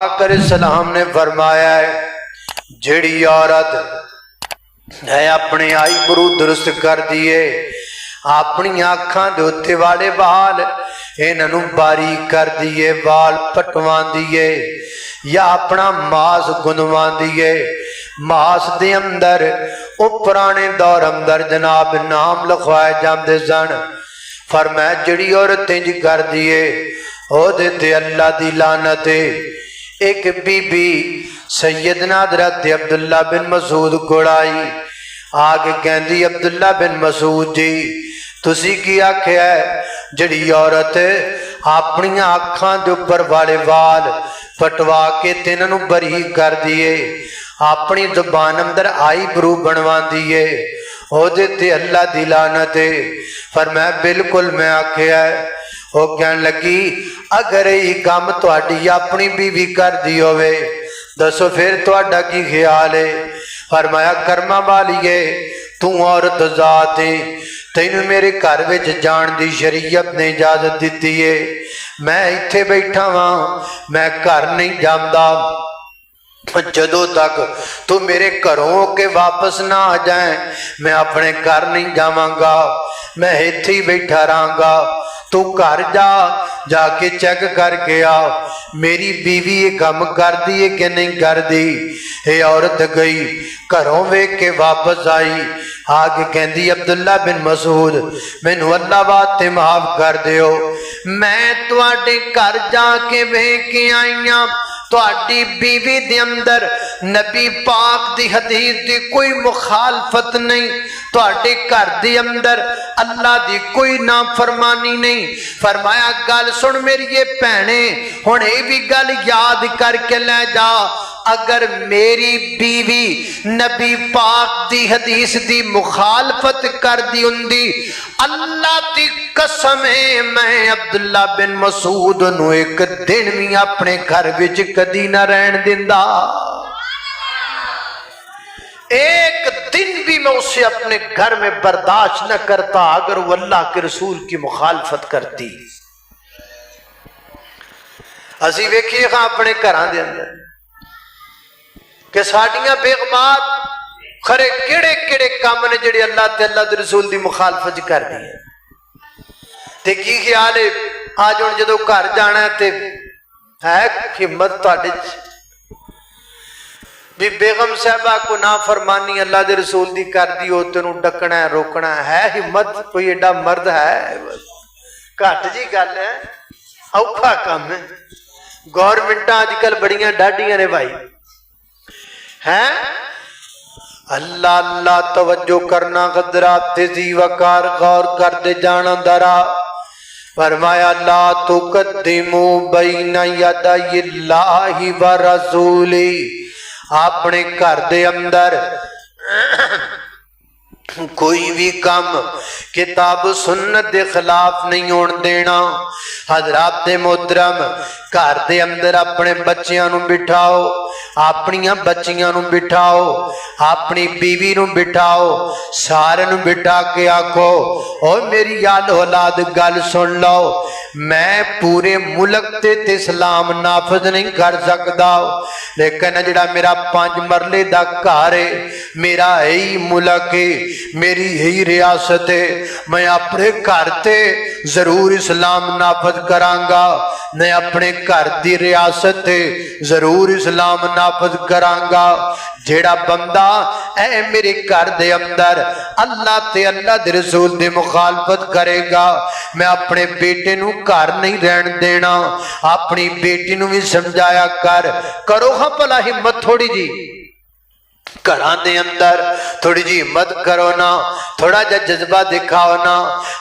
आकर सलाम ने फरमाया है जिहड़ी औरत है अपने आईब्रो दुरुस्त कर दिए, अपनी आँखां दे उत्ते वाले वाल इन्हां नूं बारीक कर दिए, वाल पटवा दिए या अपना मास गुंदवा दिए। मास दे अंदर वो पुराने दौर अंदर जनाब नाम लिखवाए जाते सन। फरमाया जिहड़ी औरत इंज कर दिए ओहदे ते अल्लाह दी लानत है। एक बीबी सैयदना हज़रत अब्दुल्ला बिन मसूद कोल आई, आके कहंदी अब्दुल्ला बिन मसूद जी तुसी की आख्या है जिहड़ी औरत अपनी अखां दे उपर वाले वाल पटवा के तिन्हां नूं बरीक कर दिए, अपनी जुबान अंदर आईब्रो बनवा दिए, ओहदे ते अल्लाह दी लानत है। फरमाया बिल्कुल मैं आख्या है। वो कहन लगी अगर यही काम तुहाडी अपनी बीवी कर दी होवे दसो फिर तुहाडा की ख्याल है। फरमाया कर्मा वालीए तू औरत जात है, तैनू मेरे घर विच जान दी शरीयत ने इजाजत दी है, मैं इत्थे बैठा वां, मैं घर नहीं जांदा जदों तक तू मेरे घरों के वापस ना आ जाए मैं अपने घर नहीं जावांगा, मैं इत्थे ही बैठा रहांगा। तू घर जा, जाके चेक करके आ मेरी बीवी ये काम करदी है कि नहीं करदी। ये औरत गई, घरों वेख के वापस आई, आके कहंदी अब्दुल्ला बिन मसूद मैनू अल्लाह वास्ते माफ कर दियो, मैं तुहाडे घर जाके वेख के आई हां तुहाडी बीवी दे अंदर नबी पाक दी हदीस दी कोई मुखालफत नहीं, तुहाडे घर दे अंदर अल्लाह दी कोई नाफरमानी नहीं। फरमाया गल सुन मेरी ये भैणे, हुण ये भी गल याद करके ले जा, अगर मेरी बीवी नबी पाक दी हदीस दी मुखालफत कर दी हुंदी अल्लाह दी कसम है मैं अब्दुल्ला बिन मसूद नूं एक दिन भी अपने घर विच कदी ना रहन दिंदा, एक दिन भी मैं उसे अपने घर में बर्दाश्त न करता अगर वो अल्लाह के रसूल की मुखालफत करती। असी वेखिए हाँ अपने घरां दे अंदर कि साडियां बेगमात खरे किहड़े किहड़े काम ने जिहड़े अल्लाह ते अल्लाह दे रसूल दी मुखालफत करदी है। ते की ख्याल है आज हुण जदों घर जाना है ते है हिम्मत तुहाडे भी बेगम साहबा को ना फरमानी अल्लाह दे रसूल दी कर दी हो तेनू डकना है रोकना है हिम्मत कोई एडा मर्द है? घट जी गल है, औखा काम है। गौरमेंट अजकल बड़ियां डाढ़ियां ने भाई हैं। अल्लाह अल्लाह तवज्जो करना कदरा तेजी वकार गौर कर दे जाना दरा। फरमाया ला तुकद्दिमू बैना यदाइल्लाहि व रसूली, अपने घर दे अंदर कोई भी काम किताब सुन्नत के खिलाफ नहीं होने देना। हजरात दे मोहतरम घर दे अंदर अपने बच्चियां नूं बिठाओ, अपनियां बच्चियां नूं बिठाओ, अपनी बीवी नूं बिठाओ, सारे नूं बिठा के आखो ओ मेरी याद औलाद गल सुन लो, मैं पूरे मुल्क ते इस्लाम नाफज नहीं कर सकता लेकिन जिहड़ा मेरा 5 मरले दा घर है मेरा यही मुल्क है मेरी यही रियासत है, मैं अपने घर ते जरूर इस्लाम नाफज करांगा, मैं अपने घर दी रियासत ते जरूर इस्लाम नाफज करांगा। जेड़ा बंदा ऐ मेरे घर दे अंदर अल्लाह ते अल्लाह दे रसूल दी मुखालफत करेगा मैं अपने बेटे नूं घर नहीं रहन देना। अपनी बेटी नूं भी समझाया कर, करो हाँ भला हिम्मत थोड़ी जी घरां दे अंदर थोड़ी जी हिम्मत करो ना, थोड़ा जा जज्बा दिखाओ ना,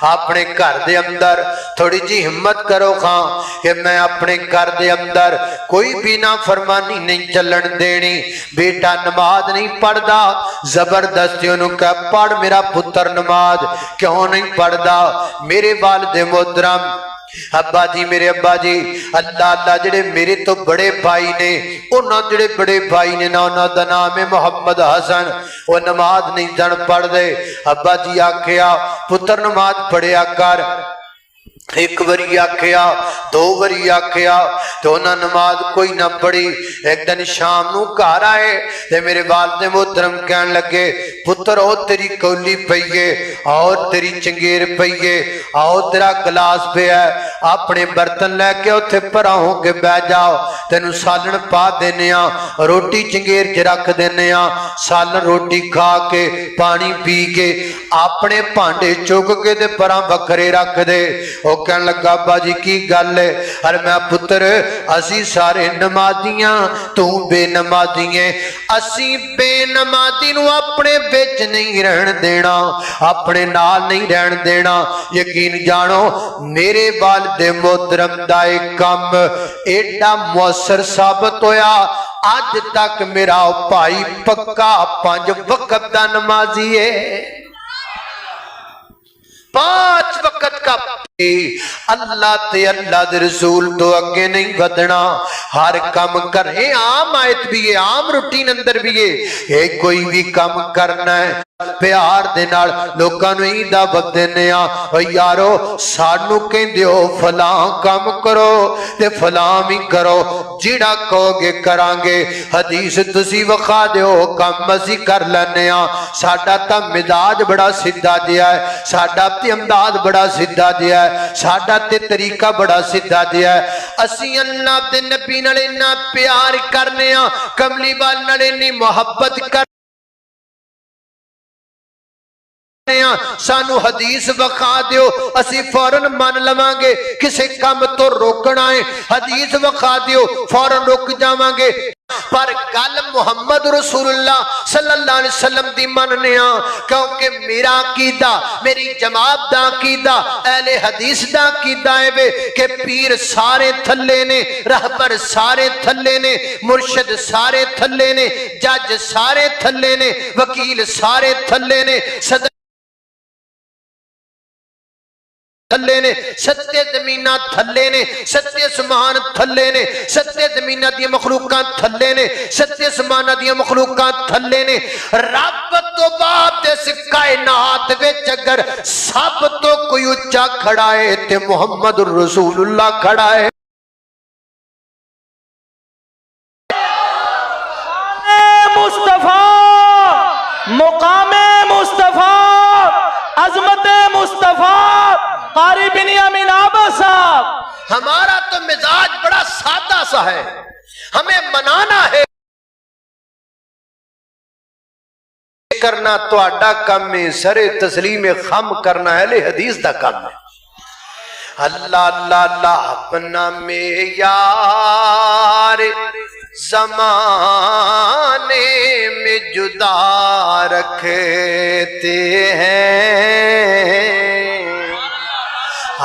अपने घर दे अंदर थोड़ी जी हिम्मत करो खां कि मैं अपने घर दे अंदर कोई भी ना फरमानी नहीं चलन देनी। बेटा नमाज नहीं पढ़दा जबरदस्ती उन्होंने कह पढ़ मेरा पुत्र नमाज क्यों नहीं पढ़दा। मेरे वालिद मोहतरम अब्बा जी मेरे अब्बा जी अल्लाह अल्लाह जेड़े मेरे तो बड़े भाई ने उन्होंने जेड़े बड़े भाई ने ना उन्होंने दा नाम है मोहम्मद हसन, वो नमाज नहीं जन पढ़ दे। अब्बा जी आख्या पुत्र नमाज पढ़िया कर, एक बारी आख्या, दो बारी आख्या तो उन्हें नमाज कोई ना पढ़ी। एक दिन शाम नू घर आए ते मेरे वालिद मोहतरम कहन लगे, पुत्र ओ तेरी कौली पई है, आओ तेरी चंगेर पई है, आओ तेरा गिलास पिया, अपने बर्तन लैके उत्थे परा हो के बह जाओ, तेनू सालन पा देने आ, रोटी चंगेर च रख देने आ। सालन रोटी खा के पानी पी के अपने भांडे चुक के ते परा बखरे रख दे। कहन लगा, अब्बा जी की गल है? अरे मैं पुत्र असी सारे नमाजियां, तू बेनमाजी है। असी बेनमाजी नू अपने बिच नहीं रहन देना, अपने नाल नहीं रहन देना। यकीन जानो मेरे वालिद मोहतरम दा एक काम एडा मुअस्सर साबित होया, अज तक मेरा भाई पक्का 5 वक्त दा नमाजी है, 5 वक्त का। अल्लाह ते अल्लाह दे रसूल तो अगे नहीं वधना। हर काम करे, आम आयत भी है, आम रूटीन अंदर भी है, ये कोई भी काम करना है प्यार दे नाल लोकां नूं ही दावत देने आ। ओ यारो सानू कहंदे हो फलां काम करो ते फलां भी करो, जिहड़ा कहोगे करांगे। हदीस तुसी विखा दिओ, काम असीं कर लैने आ। साडा तां मिजाज बड़ा सीधा जिहा है, साडा ते अंदाज बड़ा सीधा जिहा है, साडा ते तरीका बड़ा सीधा जिहा है। असीं अल्लाह दे नबी नाल इन्ना प्यार करने आ, कमली वाले नाल इन्नी मुहब्बत कर सानू हदीस विखा दिओ, असी फौरन मन लवांगे। किसी काम तो रोकना है, हदीस विखा दिओ, फौरन रुक जावांगे। पर गल मुहम्मद रसूलुल्लाह सल्लल्लाहु अलैहि वसल्लम दी मनने आ, क्योंकि मेरा अकीदा, मेरी जमात दा अकीदा, अहले हदीस दा अकीदा है वे कि पीर सारे थल्ले ने, रहबर सारे थल्ले ने, मुर्शिद सारे थल्ले ने, जज सारे थल्ले ने, वकील सारे थल्ले ने, सदर थल्ले ने, सत्ते जमीना थल्ले ने, सत्ते आसमान थल्ले ने, सत्ते जमीना दी मखलूकां थल्ले ने, सत्ते आसमाना दी मखलूकां थल्ले ने। रब तो बाद इस कायनात विच अगर सब तो कोई उच्चा खड़ा है ते मुहम्मद रसूलुल्लाह खड़ा है। मुस्तफा, मुकामे मुस्तफा, अजमत मुस्तफा, कारी बिनियामिन आबा साहब। हमारा तो मिजाज बड़ा सादा सा है, हमें मनाना है करना तुहाडा काम है, सरे तस्लीम खम करना अहले हदीस दा काम है। अल्लाह अल्लाह अल्लाह अपना में यार ज़माने में जुदा रखते हैं।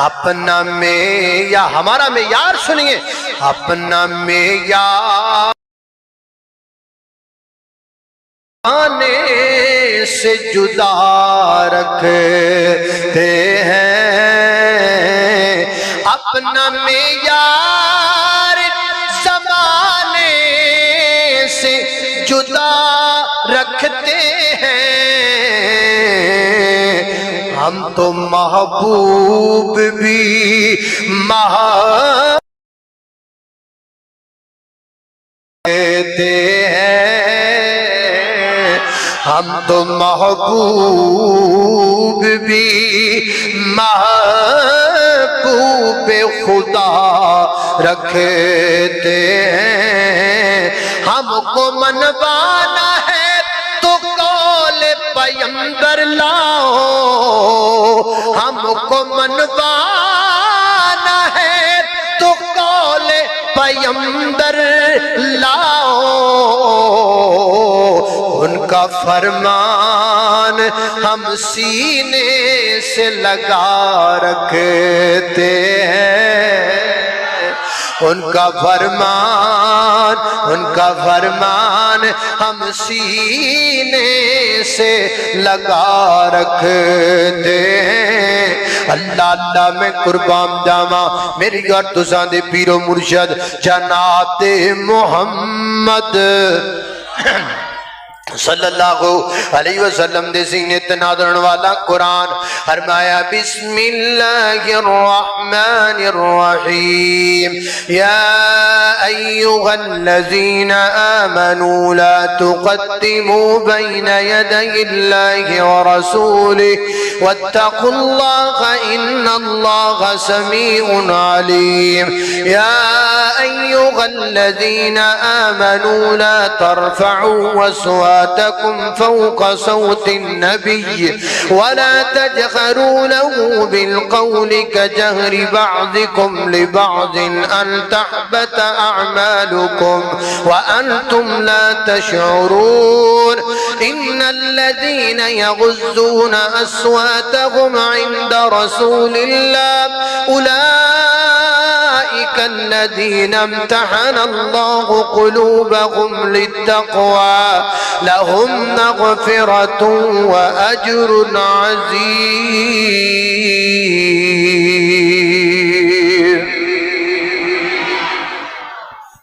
अपना में या हमारा में यार, सुनिए, अपना में यार आने से जुदा रखते हैं। अपना में यार ज़माने से जुदा रखते हैं। हम तो महबूब भी देते हैं, हम तो महबूब भी महबूब खुदा रखते हैं। हमको मनवाना है तो कौल पैगंबर लाओ, हमको मनवाना है तो कौल पैगंबर लाओ। उनका फरमान हम सीने से लगा रखते हैं। उनका फरमान हम सीने से लगा रखते हैं। अल्लाह अल्लाह मैं कुर्बान जावा मेरी और तुसां दे पीरो मुर्शद जनाब मोहम्मद सल्लल्लाहु अलैहि वसल्लम दे सीने ते नाज़रन वाला कुरान फरमाया बिस्मिल्लाहिर्रहमानिर्रहीम या अय्युहल्लज़ीना आमनू ला तुक़द्दिमू बैना यदयिल्लाहि व रसूलिहि वत्तक़ुल्लाहा इन्नल्लाहा समीउन अलीम या अय्युहल्लज़ीना आमनू ला तर्फ़अू أصواتكم فوق صوت النبي ولا تجهروا له بالقول كجهر بعضكم لبعض أن تحبط أعمالكم وأنتم لا تشعرون إن الذين يغضون أصواتهم عند رسول الله أولئك الذين امتحن الله قلوبهم للتقوى لهم مغفرة وأجر عظيم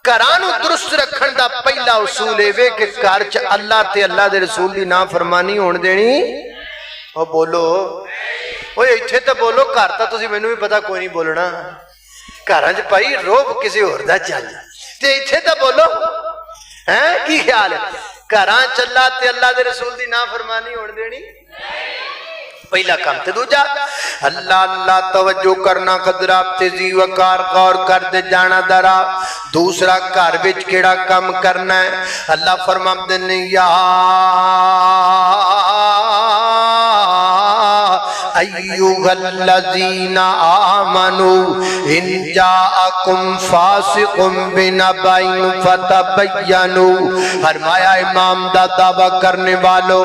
گھراں نوں درست رکھن دا پہلا اصول اے کہ گھر چ اللہ تے اللہ دے رسول دی نافرمانی ہون دینی او بولو اوے ایتھے تے بولو گھر تا تسی مینوں بھی پتہ کوئی نہیں بولنا گھراں چ بھائی روب کسی ہور دا چل تے ایتھے تے بولو ہیں کی خیال ہے گھراں چ اللہ تے اللہ دے رسول دی نافرمانی ہون دینی پہلا کام تے دوجا اللہ اللہ توجہ کرنا قدرہ تیزی وقار غور کر دے جانا درا دوسرا گھر وچ کیڑا کام کرنا ہے اللہ فرماندے نے یا ایوہ الذین آمنوا ان جاءکم فاسق بنبأ فتبینوا فرمایا امام دا دعویٰ کرنے والو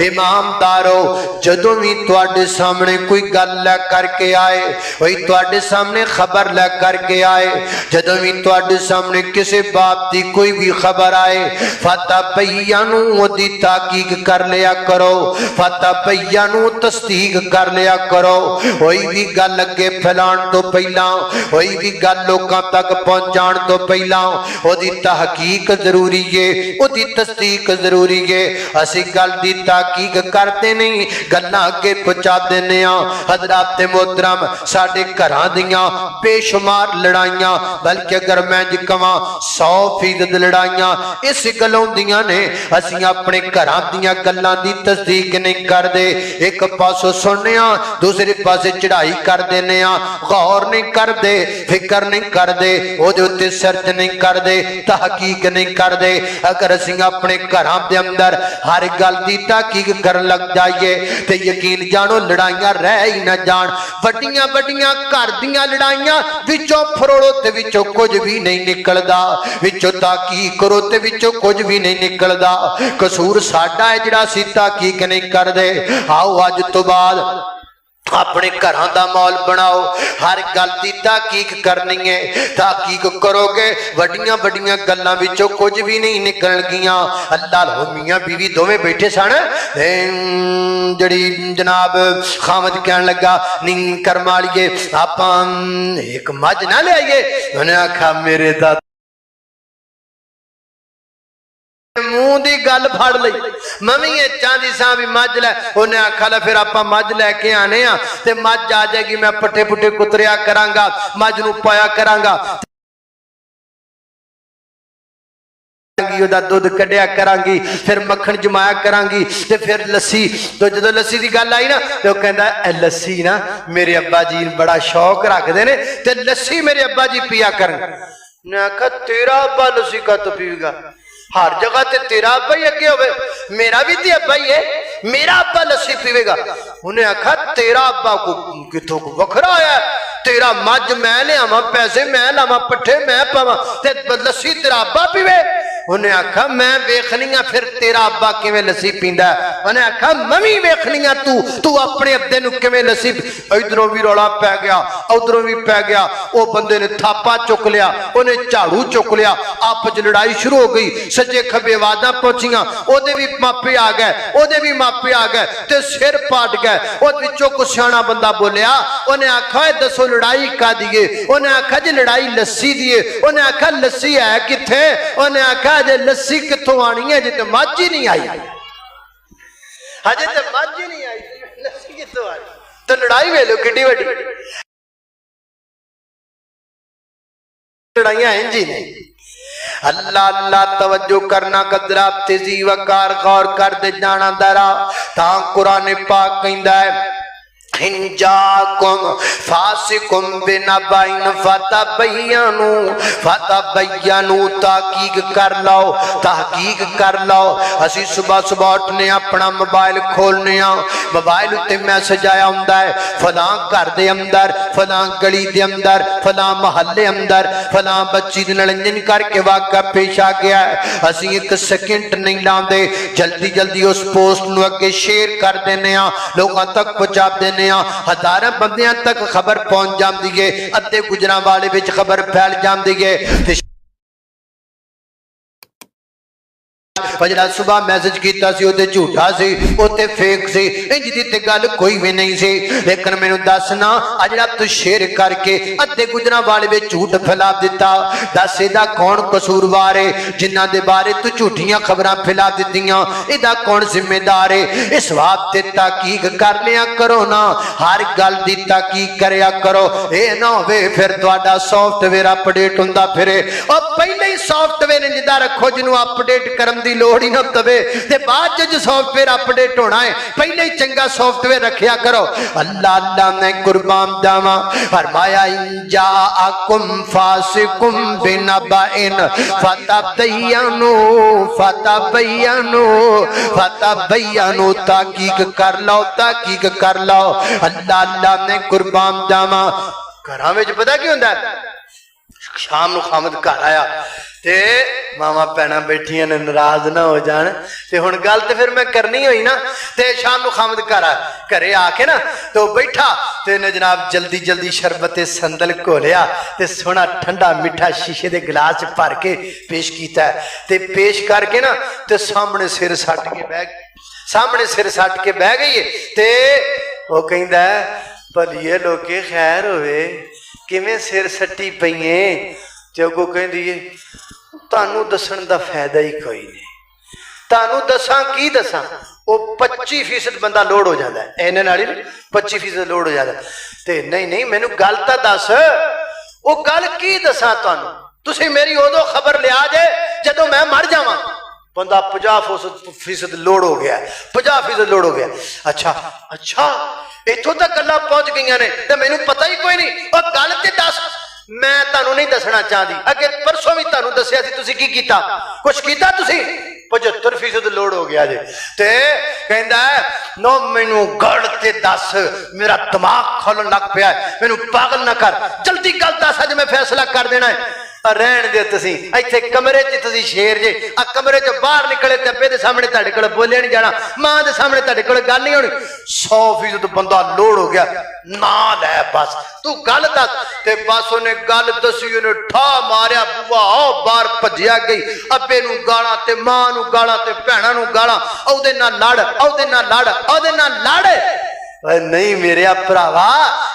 امام دارو جدوں بھی تواڈے سامنے کوئی گل لے کر کے آئے وہی تواڈے سامنے خبر لے کر کے آئے جدوں بھی تواڈے سامنے کسی بات دی کوئی بھی خبر آئے فتبینوا ودی تحقیق کر لیا کرو فتبینوا تصدیق کر لیا کرو وہی بھی گل اگے پھیلان تو پہلا وہی بھی گل لوکاں تک پہنچان تو پہلا ودی تحقیق ضروری ہے ودی تصدیق ضروری ہے اسی گل دی تحقیق کرتے نہیں گلاں اگے پہنچا دینے ہاں حضرات محترم ساڈے گھراں دیاں بے شمار لڑائیاں بلکہ اگر میں جی کہاں 100% لڑائیاں اس گلوں دیاں نے اسی اپنے گھراں دیاں گلاں دی تصدیق نہیں کر دے ایک پاسو سننے ہاں دوسرے پاسے چڑھائی کر دینے ہاں غور نہیں کر دے فکر نہیں کر دے او دے اتے سرچ نہیں کر دے تحقیق نہیں کر دے اگر اسی اپنے گھراں دے اندر ہر گل دی تحقیق کر لگ جائیے تے یقین جانو لڑائیاں رہ ہی نہ جان وڈیاں وڈیاں گھر دیاں لڑائیاں وچوں پھروڑو تے وچوں کچھ بھی نہیں نکلدا وچوں تحقیق کرو تے وچوں کچھ بھی نہیں نکلدا قصور ساڈا ہے جڑا اسی تحقیق نہیں کر دے آؤ اج تو بعد اپنے گھراں دا ماحول بناؤ ہر گل دی تحقیق کرنی ہے تحقیق کرو گے وڈیاں وڈیاں گلاں وچوں کچھ بھی نہیں نکل گیاں اللہ لو میاں بیوی دوویں بیٹھے سن جڑی جناب خامد کہن لگا نہیں کرما لیے آپاں ایک مجھ نہ لے آئیے انہوں نے آکھا میرے دا منہ دی گل پھڑ لئی ممی یہ چاندی ساں بھی مجھ لے انہیں آکھا لے پھر آپا مجھ لے کے آنے ہاں تے مجھ آ جائے گی میں پٹھے پٹھے کتریا کرانگا مجھ نو پایا کرانگا دا دودھ کڈیا کرانگی پھر مکھن جمایا کرانگی تے پھر لسی تو جدو لسی دی گل آئی نا تو کہندا اے لسی نا میرے ابا جی بڑا شوق رکھ دے نے تے لسی میرے ابا جی پیا کرن نے آکھا تیرا ابا لسی کا تو پیے گا ہر جگہ تے تیرا ابا ہی اگے ہوئے میرا بھی تے ابا ہی ہے میرا ابا لسی پیوے گا انہیں آکھا تیرا ابا کو کتوں کو وکھرا آیا ہے تیرا مجھ میں لے آما پیسے میں لاما پٹھے میں پاما تے لسی تیرا ابا پیوے انہیں آکھا میں ویکھنیاں پھر تیرا ابا کیویں لسی پیندا ہے انہیں آکھا ممی ویکھنیاں تو اپنے ابے نو کیویں لسی ادھروں بھی رولا پے گیا ادھروں بھی پے گیا او بندے نے تھاپا چک لیا انہیں جھاڑو چک لیا آپس لڑائی شروع ہو گئی سجے کھبے وعدہ پہنچیاں او دے بھی ماپے آ گئے او دے بھی ماپے آ گئے تے سر پاٹ گئے او وچوں کو سیاںا بندہ بولیا انہیں آکھا دسو لڑائی کا دیے انہیں آکھا جی لڑائی لسی دیے انہیں آکھا لسی ہے کتھے انہیں آکھا आख्या जे लस्सी कित्थों आनी है, जे तो मझ ही नहीं आई, हजे तो मझ ही नहीं आई, लस्सी कित्थों आई? तो लड़ाई वेलो किड्डी वड्डी, लड़ाइयां इंज ही नहीं। अल्लाह अल्लाह तवज्जो करना, कदरा तेजी वकार गौर कर दे जाना दरा। तां कुरान पाक कहंदा है इंजाकुम फासिकुम बिनबाइन फतबय्यनु तहकीक कर लो, तहकीक कर लो। असी सुबह सुबह उठने अपना मोबाइल खोलने, मोबाइल उत्ते मैसेज आया हुंदा है फलां घर दे अंदर, फलां गली दे अंदर, फलां महल्ले अंदर फलां बच्ची दे निरंजन करके वाक़या पेश आ गया है। असी एक सेकंड नहीं लांदे, जल्दी जल्दी उस पोस्ट नूं अगे शेयर कर देने, लोगों तक पहुंचा देने, हजारां बंदियां तक खबर पहुंच जाती है, अद्धे गुजरांवाले विच खबर फैल जाती है। ਜਿਹੜਾ सुबह मैसेज किया झूठा सी, उत्ते फेक सी, इंज दी ते गल कोई भी नहीं सी। लेकिन मैनू दसना आ जिहड़ा तू शेयर करके अद्धे गुजरां वाले विच झूठ फैला दिता, दस इहदा कौन कसूरवार है? जिन्हां दे बारे तू झूठियां खबरां फैला दित्तियां, इहदा कौन जिम्मेदार है? इस बात ते तहकीक कर लिया करो ना, हर गल दी तहकीक करया करो। ये ना होवे फिर तुहाडा सॉफ्टवेयर अपडेट हुंदा फिरे, और पहले ही सॉफ्टवेयर इंजदा रखो जिन्हों अपडेट करन दी लोड़ ही ना पवे, ते बाद जो सॉफ्टवेयर अपडेट होना है पहले ही चंगा सॉफ्टवेयर रखिया करो। अल्लाह अल्लाह ने कुर्बान जावा, फरमाया इंजाकुम फासिकुम बिनबाइन फतबय्यनु तहकीक कर लो, तहकीक कर लो। अल्लाह अल्लाह ने कुर्बान जावा। घरां विच पता की हुंदा, शाम नूं खामद घर आया ते मामा भैन बैठिया ने नाराज ना हो जान, ते हुण गल ते फिर मैं करनी हुई ना। ते शाम नूं खामद घरे आके ना तो बैठा ते ने जनाब जल्दी जल्दी शरबत संदल घोलिया ते सोहना ठंडा मिठा शीशे दे गिलास भर के पेश किया, ते पेश करके ना ते सामने सिर सट के बह गई। ते वो कहंदा भलीए लोके खैर होवे, किवें सिर सट्टी पईए? ते अगों कहंदी है तानू दसन दा फायदा ही कोई नहीं, तानू दसा की दसा। वो 25% बंदा लोड हो जाता है, इन्हां नाल ही 25% लोड हो जाता। ते नहीं नहीं मैनू गल तां दस, वो गल की दसा तुहानू? तुसीं मेरी उदों खबर लिया जे जदों मैं मर जावां। बंदा 50% लोड हो गया, 50% लोड हो गया। अच्छा अच्छा इत्थों तक गल्लां पहुंच गई ने ते मैनू पता ही कोई नहीं। और गल ते दस, मैं तुहानू नहीं दसना चाहती, अगे परसों भी तुहानू दसिया सी, तुसीं की कीता? कुछ कीता तुसीं? 75% लोड हो गया जे। ते कहंदा नो मैनू गल ते दस, मेरा दिमाग खोलन लग पिया, मैनू पागल ना कर, जल्दी गल दस, अज मैं फैसला कर देना है। रहन दे तुसीं इत्थे कमरे च, तुसीं शेर जे आ कमरे च बाहर निकले ते अब्बे दे सामने तुहाडे कोल बोलिया नहीं जाना, मां दे सामने तुहाडे कोल गल नहीं होनी। 100% बंदा लोड हो गया ना, लै बस तू गल दस। ते बस उन्हें गल दसी, उन्हें ठा मारिया, बुआ आओ बाहर भजिया गई, अब्बे नू गालां ते मां नू गालां ते भैणां नू गालां, ओहदे नाल लड़, ओहदे नाल लड़, ओहदे नाल लड़। नहीं मेरे भरावा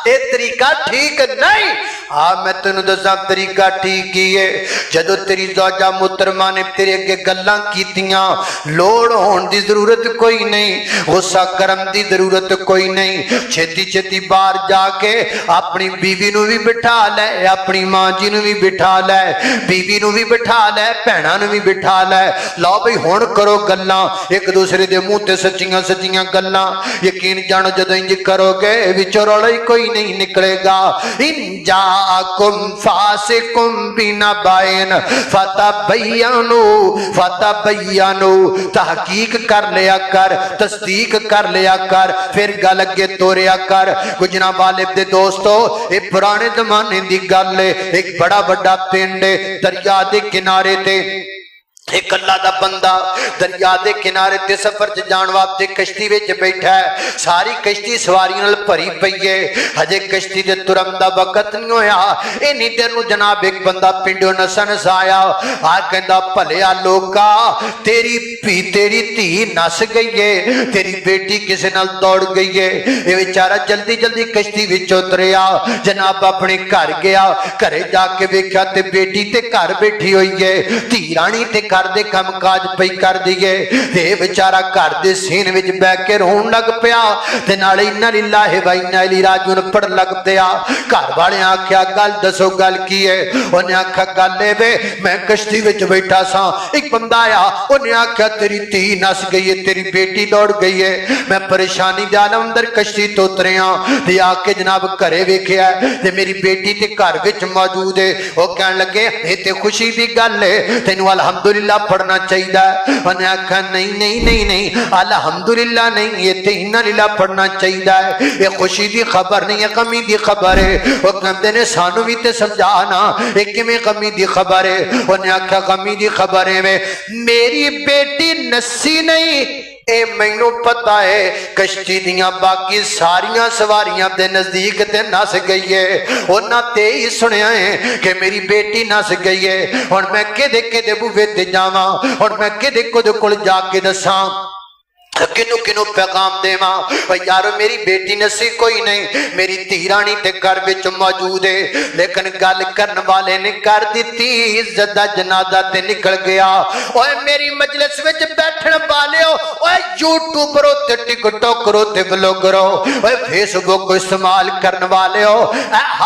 ये तरीका ठीक नहीं। हाँ मैं तेन दसा तरीका ठीक ही है। जदों तेरी ज़ौजा मुहतरमा ने तेरे अगे गल्लां कीतियां, लोड़ होने की जरूरत कोई नहीं, गुस्सा करन की जरूरत कोई नहीं। छेती छेती बाहर जाके अपनी बीवी नू भी बिठा लै, अपनी मां जी नू भी बिठा लै, बीवी नू भी बिठा लै, भैणां नू भी बिठा लै। लो भाई हुण करो गल्लां, एक दूसरे के मुंह ते सच्चियां सच्चियां गल्लां। यकीन जानो जदों इंज करोगे विचों रौला ही कोई नहीं निकलेगा। इंजाकुम फासिकुम बिनबाइन फतबय्यनु तहकीक कर लिया कर, तस्दीक कर लिया कर, फिर गल अगे तोरिया कर। गुजरांवाले दे दोस्तों ये पुराने जमाने की गल है। एक बड़ा बड़ा पिंड है, दरिया के किनारे ते एक अल्लाह दा बंदा दरिया के किनारे ते सफर च जाण वास्ते कश्ती विच बैठा है। सारी कश्ती सवारियां नाल भरी पई है, हजे कश्ती दे तुरन दा वक्त नहीं होया। इन्नी देर नूं जनाब एक बंदा पिंडों नसन आया। आ कहंदा भलिया लोका तेरी धी नस गई है, तेरी बेटी किसी नाल दौड़ गई है। ये बेचारा जल्दी जल्दी कश्ती विच उतरिया, जनाब अपने घर गया। घरे जाके वेख्या ते बेटी ते घर बैठी हुई है, धी राणी ते घर घर दे काम काज पई कर दीए ते बेचारा घर दे सीन विच बैठ के रोन लग पिया ते नाले इन्ना लिल्लाहि व इन्ना इलैहि राजिऊन पढ़ लग पिया। घर वाले आख्या गल दसो गल की है? उन्हें आख्या गल ए वे मैं कश्ती विच बैठा सा, एक बंदा आया, उन्हें आख्या तेरी धी नस गई है, तेरी बेटी दौड़ गई है, मैं परेशानी दे आलम अंदर कश्ती तो उतरिया ते आके जनाब घरे वेखिया ते मेरी बेटी ते घर विच मौजूद है। वो कहन लगे ये ते खुशी दी गल है, तेनू अल्हम्दुलिल्लाह पढ़ना चाहिए। उन्हें आख्या नहीं नहीं नहीं नहीं अल्हम्दुलिल्लाह नहीं, ये ते इन्ना लिल्लाह पढ़ना चाहिए, ये खुशी दी खबर नहीं है गमी दी खबर है। वो कहते ने सानू भी ते समझाना ये किवें गमी दी खबर है? उन्हें आख्या गमी दी खबर है वे मेरी बेटी नसी नहीं, ए मैनू पता है कश्ती दियां बाकी सारियां सवारियां दे नजदीक ते नस गई है, उन्हां ते ही सुनिया है कि मेरी बेटी नस गई है। हुण मैं किदे किदे बूहे ते जावां, हुण मैं किदे कुदे कोल जाके दसां, किनू किनू पैगाम देवा? यारो मेरी बेटी नसी कोई नहीं, मेरी धी रानी ते घर विच मौजूद है, लेकिन गल करन वाले ने कर दी, इज्जत दा जनाजा ते निकल गया। ओए मेरी मजलिस विच बैठण वालिओ, ओए यूट्यूबरो ते टिकटॉकरो ते ब्लॉगरो, ओए फेसबुक इस्तेमाल करन वालिओ,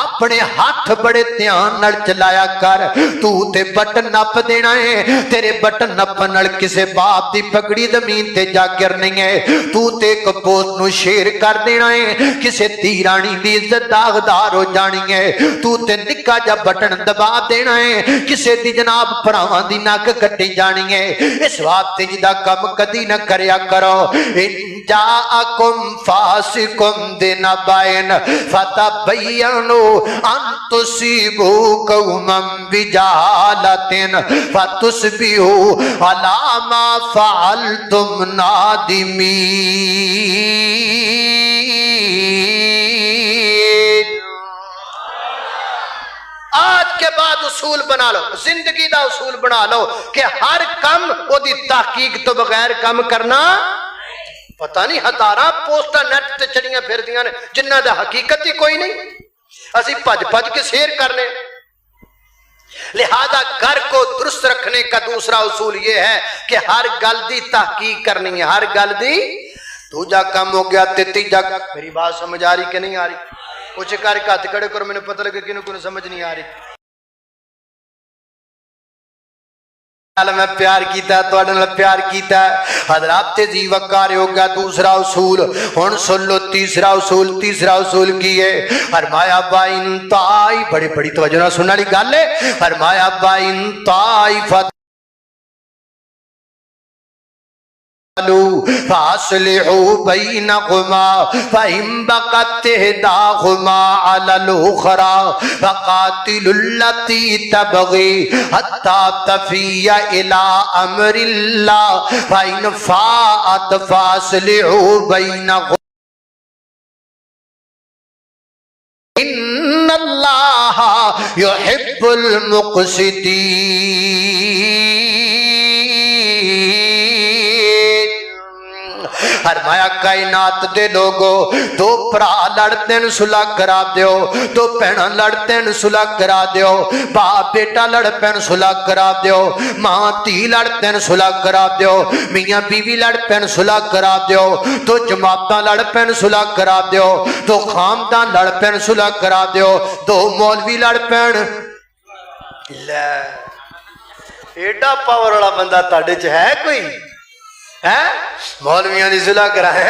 अपने हाथ बड़े ध्यान नाल चलाया कर। तू ते बटन नप देना है, तेरे बटन नपण नाल किसे बाप दी पगड़ी जमीन ते जा गिर नहीं है। तू ते एक पोस्ट नू शेयर कर देना है, किसे धी रानी दी इज्जत दागदार हो जानी है। तू ते निक्का जा बटन दबा देना है, किसे दी जनाब भरावां दी नक कट्टी जानी है। इस वास्ते जिदा कम कदी न करया करो। इन जाअकुम फासिकुम बिनबाइन फतबय्यनु अन तुसीबू कौमम बिजहालतिन फतुस्बिहू अला मा फअलतुम नादिमीन। आज के बाद उसूल बना लो, जिंदगी का उसूल बना लो कि हर कम ओदी तहकीक तो बगैर कम करना। पता नहीं हजारा पोस्टा नैट ते चढ़ियां फिरदियां ने जिन्हां दा हकीकत ही कोई नहीं, असी भज भज के शेयर करने। लिहाजा घर को दुरुस्त रखने का दूसरा उसूल यह है कि हर गल दी तहकीक करनी है, हर गल दी। दूजा काम हो गया ते तीजा, मेरी बात समझ आ रही कि नहीं आ रही? कुछ कर हथ खड़े करो, मैंने पता लगे किन्नू किन्नू समझ नहीं आ रही। मैं प्यार किया, तुहाडे नाल प्यार किया, हजरात ते जी वकार हो गया दूसरा उसूल। हुण सुन लो तीसरा उसूल। तीसरा उसूल की है? फरमाया बाइन ताई, बड़ी बड़ी तवज्जो नाल सुनने वाली गल है। फरमाया बाइन ताई फासलिहू बैनहुमा फइन बगत इहदाहुमा अलल उखरा फकातिलुल्लती तबगी हत्ता तफिया इला अमरिल्लाह फइन फाअत फासलिहू बैनहुमा इन्नल्लाह युहिब्बुल मुक़सितीन। फरमाया कायनात दे लोगो, दो भरा लड़ते न सुलह करा दियो, दो भैणा लड़ते न सुलह करा दियो, बाप बेटा लड़ पैन सुलह करा दियो, मां धी लड़ पैन सुलह करा दियो, मियां बीवी लड़ पैन सुलह करा दियो, दो जमातां लड़ पैन सुलह करा दियो, दो खानदान लड़ पैन सुलह करा दियो, दो मौलवी लड़ पैन। ले एडा पावर वाला बंदा तुहाडे च है कोई? है मौलवियां दी सुलह कराए?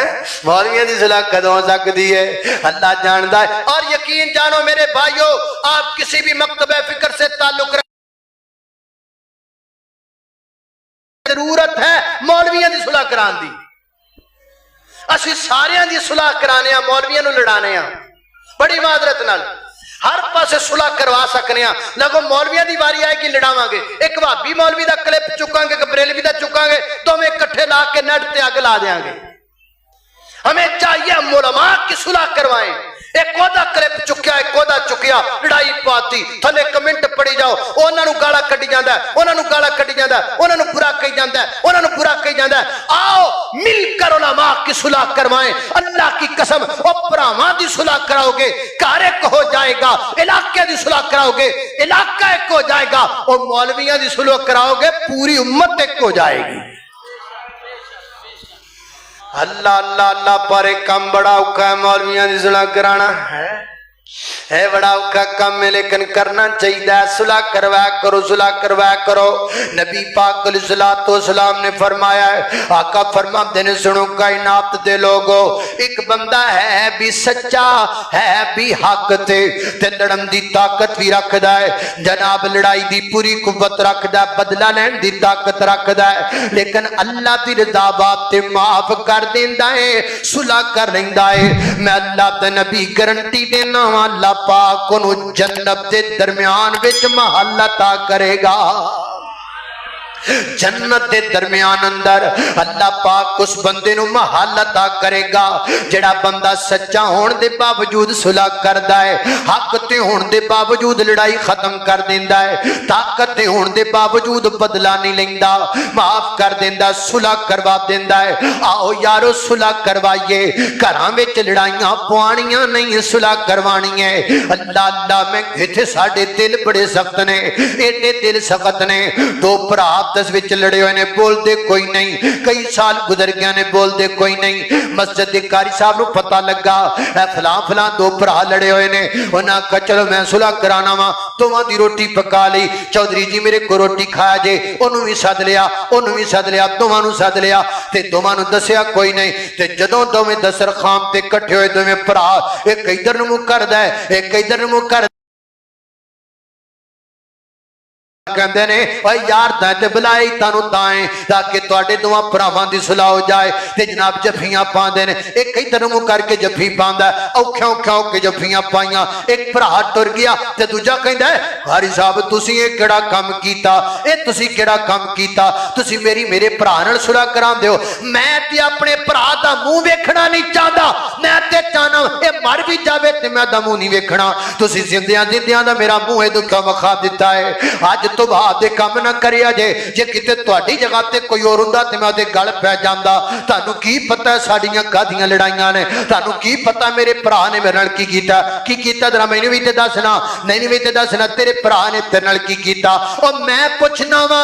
मौलवियां दी सुलह कदों हो सकती है? अल्लाह जानता है। और यकीन जानो मेरे भाइयों, आप किसी भी मकतबे फिक्र से ताल्लुक जरूरत है मौलवियां दी सुलह कराने दी। असी सारियां दी सुलह कराने, मौलवियां नूं लड़ाने, बड़ी माजरत नाल हर पासे सुलह करवा सकने, लगो मौलविया की वारी आएगी लड़ावांगे। एक भाभी मौलवी का क्लिप चुकांगे, एक बरेलवी का चुकांगे, दोवें इकट्ठे ला के नेट ते अग ला देंगे। हमें चाहिए हम उलमा की सुलह करवाएं। एक ओदा क्लिप चुकिया, एक ओदा चुकिया, लड़ाई पाती, थले कमेंट पढ़ी जाओ, उन्होंने गाला कढ़ी जाता है, उन्होंने गाला कढ़ी जाता है, उन्होंने बुरा कही जाता है, उन्होंने बुरा कही जाता है। आओ मिलकर उलमा की सुलह करवाएं। अल्लाह की कसम, ਭਰਾਵਾਂ ਦੀ ਸੁਲ੍ਹਾ ਕਰਾਓਗੇ ਘਰ ਇੱਕ ਹੋ ਜਾਏਗਾ, ਇਲਾਕੇ ਦੀ ਸੁਲ੍ਹਾ ਕਰਾਓਗੇ ਇਲਾਕਾ ਇੱਕ ਹੋ ਜਾਏਗਾ, और मौलवियों की सुलह कराओगे पूरी उम्मत एक हो जाएगी। अल्लाह अल्लाह अल्लाह पर एक काम बड़ा औखा है मौलवियों की सुलह कराना है बड़ा औखा काम है, लेकिन करना चाहिए। सुलह करवाया करो, सुलह करवाया करो। नबी पाक अलैहिस्सलाम ने फरमाया है, आका फरमाते ने सुनो कायनात दे लोगो, एक बंदा है भी सच्चा है भी हक ते लड़न दी ताकत भी रखदा है, जनाब लड़ाई दी पूरी कुव्वत रखदा है, बदला लैण दी ताकत रखदा है, लेकिन अल्लाह दी रज़ा बाते माफ कर देंदा है, सुलह कर लेंदा है। मैं अल्लाह दे नबी गारंटी देना अल्लाह पाक उन्हों जन्नत के दरम्यान विच महल अता करेगा। जन्नत के दरम्यान अंदर अल्लाह पाक उस बंदे नूं महल अता करेगा जिहड़ा बंदा सच्चा होने के बावजूद सुलह करदा है, हक ते होने के बावजूद लड़ाई खत्म कर देंदा है, ताकत ते होने के बावजूद बदला नहीं लेंदा, माफ कर देंदा, सुलह करवा देंदा है। आओ यारो सुलह करवाइए, घरां विच लड़ाइयां पवाणियां नहीं, सुलह करवानी है। अल्लाह अल्लाह मैं इत्थे साडे दिल बड़े सख्त ने, एडे दिल सख्त ने, दो भरा आपस विच लड़े हुए ने, बोलते कोई नहीं, कई साल गुजर गए ने, बोलते कोई नहीं। मस्जिद के कारी साहब को पता लगा फलां फलां दो भरा लड़े हुए ने, उन्हें आखा चलो मैं सुलह कराना वा, दोवां दी रोटी पका ली, चौधरी जी मेरे को रोटी खाया जे, उन्होंने भी सद लिया, उन्होंने भी सद लिया, दोवां नूं सद लिया ते दोवां नूं दस्सिया कोई नहीं। ते जदों दोवें दस्तरखान ते इकट्ठे होए दोवें भरा, एक इधर नूं मुंह करदा है, एक इधर नूं मुंह करदा कहते ने यार ते बुलाए तानू ताए ताकि तुहाडे दोवां भरावां दी सुलह हो जाए। ते जनाब जफियां पांदे ने, एक इधर मुंह करके जफी पांदा, औखे औखे होके जफियां पाइयां, एक भरा टुर गया ते दूजा कहंदा है कारी साहब तुसीं ये किहड़ा काम कीता, ये तुसीं किहड़ा काम कीता, तुसीं मेरे भरा नाल सुलह करांदे हो, मैं ते अपने भरा दा मुंह वेखना नहीं चाहता, मैं ते चाहना ये मर भी जावे ते मैं दा मुंह नहीं वेखना, तुसीं जिंदियां जिंदियां दा मेरा मुंह इह दुखा विखा दिता है, अज तो बाद काम ना करिया जे, जे किते तुहाडी जगह ते कोई और हुंदा ते मैं उहदे गल पै जांदा। तुहानू की पता साडियां कादियां लड़ाइयां ने, तुहानू की पता मेरे भरा ने मेरे नाल की कीता जरा मैनू भी ते दसना, नहीं भी ते दसना तेरे भरा ने तेरे नाल की कीता। और मैं पुछना वा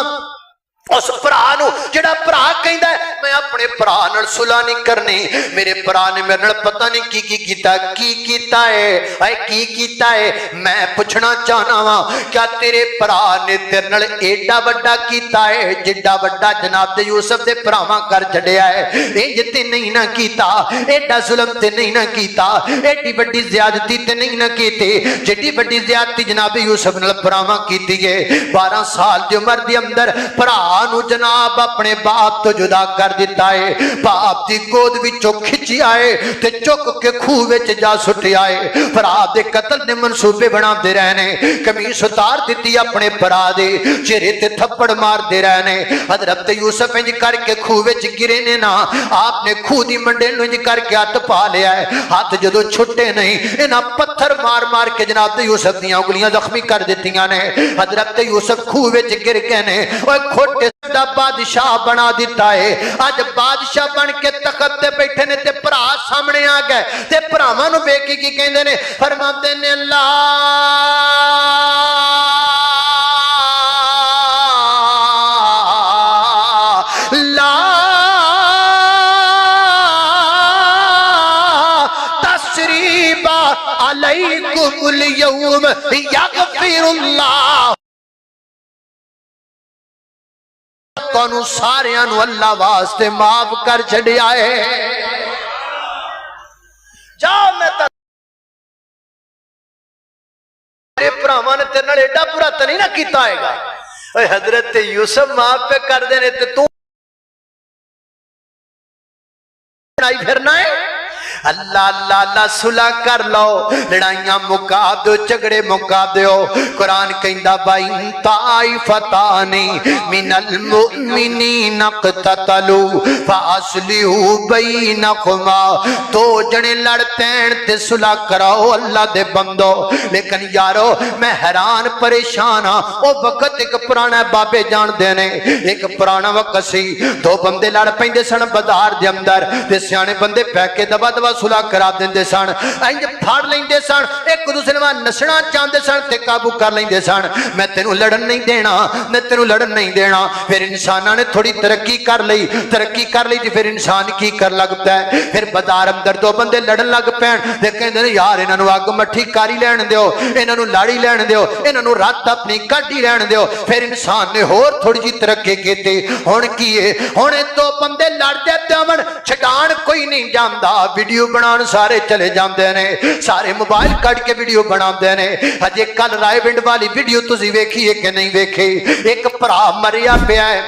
उस भरा नूं जिहड़ा भरा कहंदा है मैं अपने भरा नाल सुलह नहीं करनी, मेरे भरा ने मेरे नाल पता नहीं की कीता है, ऐ की कीता है। मैं पूछना चाहना वा क्या तेरे भरा ने तेरे नाल एडा वड्डा कीता है जिड्डा वड्डा जनाब दे यूसुफ दे भरावां कर छड्डिया है, इंज ते नहीं ना कीता, एडा जुल्म ते नहीं ना कीता, एडी वड्डी ज़्यादती ते नहीं ना कीती जिड्डी वड्डी ज़्यादती जनाब यूसुफ नाल भरावां कीती है। 12 साल दी उम्र दे अंदर भरा जनाब अपने बाप तो जुदा कर दिता है, बाप की गोद विचों खिंचिया है ते चुक के खूह विच जा सुटिया है। भरा दे कतल दे मनसूबे बनाते रहने, कमीज उतार दी अपने भरा दे चेहरे ते थप्पड़ मारते रहने। हजरत यूसुफ इंज करके खूह विच गिरे ने ना, आपने खूह दी मंडे नूं इंज करके हथ पा लिया है, हाथ जदों छुट्टे नहीं इन्हां पत्थर मार मार के जनाब यूसुफ दीयां उंगलियां जख्मी कर दित्तियां ने। हजरत यूसुफ खूह विच गिर गए ने, ओए खोटे दा बादशाह बना दिता है, अज बादशाह बन के तखत ते बैठे ने ते भरा सामने आ गए ते भरावां नूं वेख के की कहंदे ने, फरमाते ने ला ला तसरीबा अलैकुमुल यौम यगफिरुल्लाह, तुहानू सारियां नू अल्लाह वास्ते माफ कर छड़िया है। जाओ मैं तेरे भरावां ने तेरे नाल एडा बुरा तो नहीं ना कीता हैगा, हजरत यूसुफ माफ पे कर देने ते तू लड़ाई फिरना है। अल्लाह अल्लाह अल्लाह सुलह कर लो, लड़ाइयां मुका दो, झगड़े मुका दो। कुरान कहंदा बाइन ताइफतानी मिनल मुमिनीन क़ततलू फास्लिहू बैनहुमा, दो जने लड़ पैण ते सुलह कराओ अल्लाह दे बंदो। लेकिन यारो मैं हैरान परेशान हाँ, ओ वक्त एक पुराना बाबे जानते ने, एक पुराना वक्त सी, दो बंदे लड़ पैंदे सन बाजार दे अंदर ते सियाणे बंदे पै के दबा दबा सुलह करा देंदे सन, इंज फड़ लेंदे सन, एक दूसरे नाल नसना चाहते सन ते काबू कर लेंदे सन। मैं तेनू लड़न नहीं देना, मैं तेनू लड़न नहीं देना। फिर इंसानां ने थोड़ी तरक्की कर ली तो फिर इंसान की कर लगता है, फिर बाजार अंदर दो बंदे लड़न लग पैन ते कहंदे ने यार इन्हां नू अग मट्ठी कर ही लैण दिओ, इन्हां नू लड़ ही लैण दिओ, इन्हां नू रत अपनी कढ ही लैण दिओ। फिर इंसान ने होर थोड़ी जी तरक्की कीती। हुण की है, हुण दो बंदे लड़दे पियावन, छडाण कोई नहीं जानदा, वीडियो बनाउण सारे चले जांदे ने, सारे मोबाइल कढ के वीडियो बनाउंदे ने। अजे कल रायविंड वाली वीडियो तुसीं वेखी है कि नहीं वेखी? एक भरा मरिया पिया है,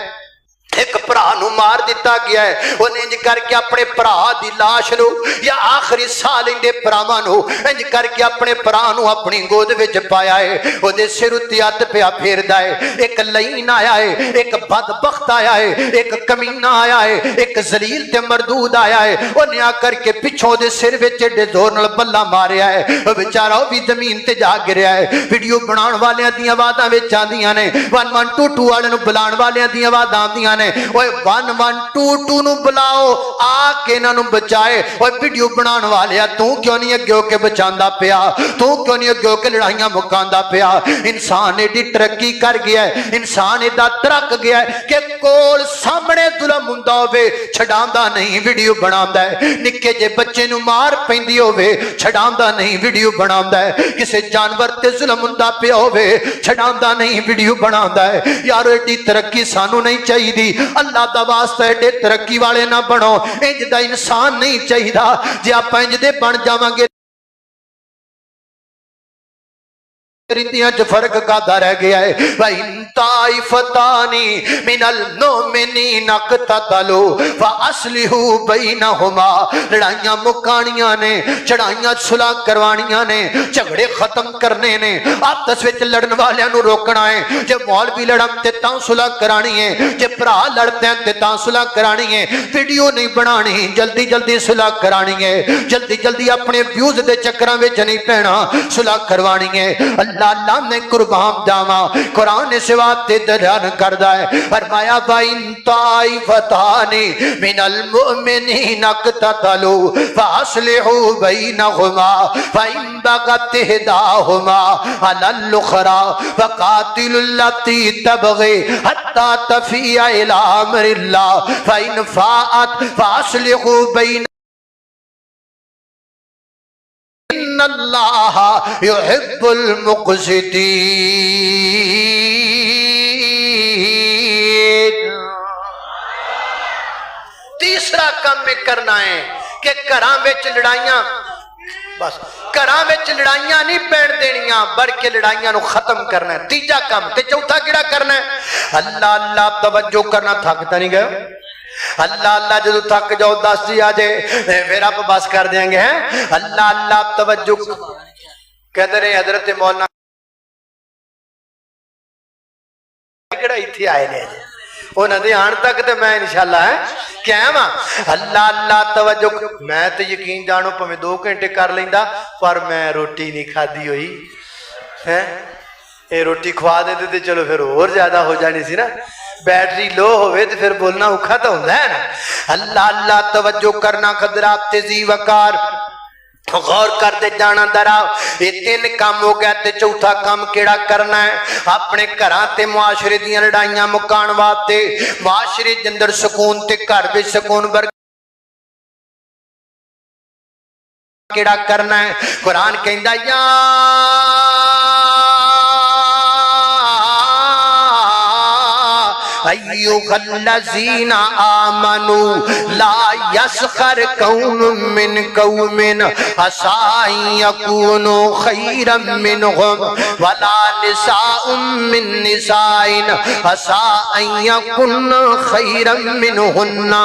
एक भरा नू मार दिता गया है, उन्हें इंज करके अपने भरा दी लाश नू या आखिरी साह लेंदे भरावां नू इंज करके अपने भरा नू अपनी गोद विच पाया है, ओदे सिर उत्ते हत्थ पिया फेरदा है। एक लईन आया है, एक बदबख्त आया है, एक कमीना आया है, एक जलील ते मरदूद आया है, उन्हें आकर के पिछों दे सिर विच एडे जोर नाल बल्ला मारिया है, ओ बेचारा ओ भी जमीन ते जा गिरिया है। वीडियो बनाउण वालियां दी आवाज़ां विच आंदियां ने, 1122 वाले नू बुलाउण वालियां दी आवाज़ां आंदियां ने, ओए 1122 नू बुलाओ आके इन्हां नू बचाए। ओए वीडियो बनाने वाले तू क्यों नहीं अगे होके बचांदा पिया, तू क्यों नहीं अगे होके लड़ाइयां मुकांदा पिया? इंसान एडी तरक्की कर गया है, इंसान एदा तरक गया है कि कोल सामने जुल्म हुंदा होवे छडांदा नहीं, वीडियो बनांदा है। निक्के जे बच्चे नू मार पैंदी होवे छडांदा नहीं, वीडियो बनांदा है। किसी जानवर ते जुल्म हुंदा पिया होवे छडांदा नहीं, वीडियो बनांदा है। यारो एडी तरक्की सानू नहीं चाहिदी। अल्लाह दा वास्ता एडे तरक्की वाले ना बनो, इंज दा इंसान नहीं चाहिदा। जे आपां इंज दे बन जावांगे रितियां च फर्क कादा रह गया है। भाई ताइफतानी मिनल मोमिनीन इक्ततलू व अस्लिहू बैनहुमा, लड़ाइयां मुकाणियां ने, चढ़ाइयां सुलह करवाणियां ने, झगड़े खत्म करने ने, आपस विच लड़न वालियां नू रोकना है। जे मौलवी लड़न ते तां सुलह करानी है, जे भरा लड़दे हैं ते तां सुलह करानी है। वीडियो नहीं बनानी, जल्दी जल्दी सुलह करानी है, जल्दी जल्दी अपने व्यूज दे चक्करां विच नहीं पैना, सुलह करवानी है। अल्लाह ने कुर्बान जावा, कुरान इस बात दरियान करदा है, फरमाया वाइन ताइफतानी मिनल मुमिनीन इक्ततलू फअस्लिहू बैनहुमा फइन बगत इहदाहुमा अलल उखरा फकातिलुल लती तबगी हत्ता तफिया इला अम्रिल्लाह फइन फाअत फअस्लिहू बैन अल्लाह युहिब्बुल मुक़सितीन। तीसरा काम में करना है कि घरां विच लड़ाइयां, बस घरां विच लड़ाइयां नहीं पैण देनियां, बल्कि लड़ाइयां नू खत्म करना है। तीजा काम ते चौथा किहड़ा करना है? अल्लाह अल्लाह तवज्जो करना। थकता नहीं गए? अल्लाह अल्लाह जो थक जाओ 10 जी आ जाए फिर आप बस कर देंगे हैं। अल्लाह अल्लाह तवज्जो कहते रहे हजरत मौलाना इत्थे आए ने, उन्होंने आने तक तो मैं इंशाल्लाह है क्या वा अल्लाह अल्लाह तवज्जो। मैं तो यकीन जानो भावें 2 घंटे कर लेंदा, पर मैं रोटी नहीं खाधी हुई है। ये रोटी खवा देते तो चलो फिर और ज्यादा हो जानी सी ना, बैटरी लो होवे तो फिर बोलना औखा तो होंदा है ना। अल्लाह अल्लाह तवज्जो करना, खदरात तेजी वकार गौर करते जाना दरा। ये 3 काम हो गया। ते चौथा काम केड़ा करना है? अपने घरां ते मुआशरे दियां लड़ाइयां मुकाण वास्ते मुआशरे दे अंदर सुकून ते घर विच सुकून बर केड़ा करना है? कुरान कहंदा या अय्युहल्लज़ीना आमनू ला यस्खर कौम मिन कौमिन असा यकूनु खैरम मिनहुम वला निसाउम मिन निसाइन असा यकुन खैरम मिनहुन्ना।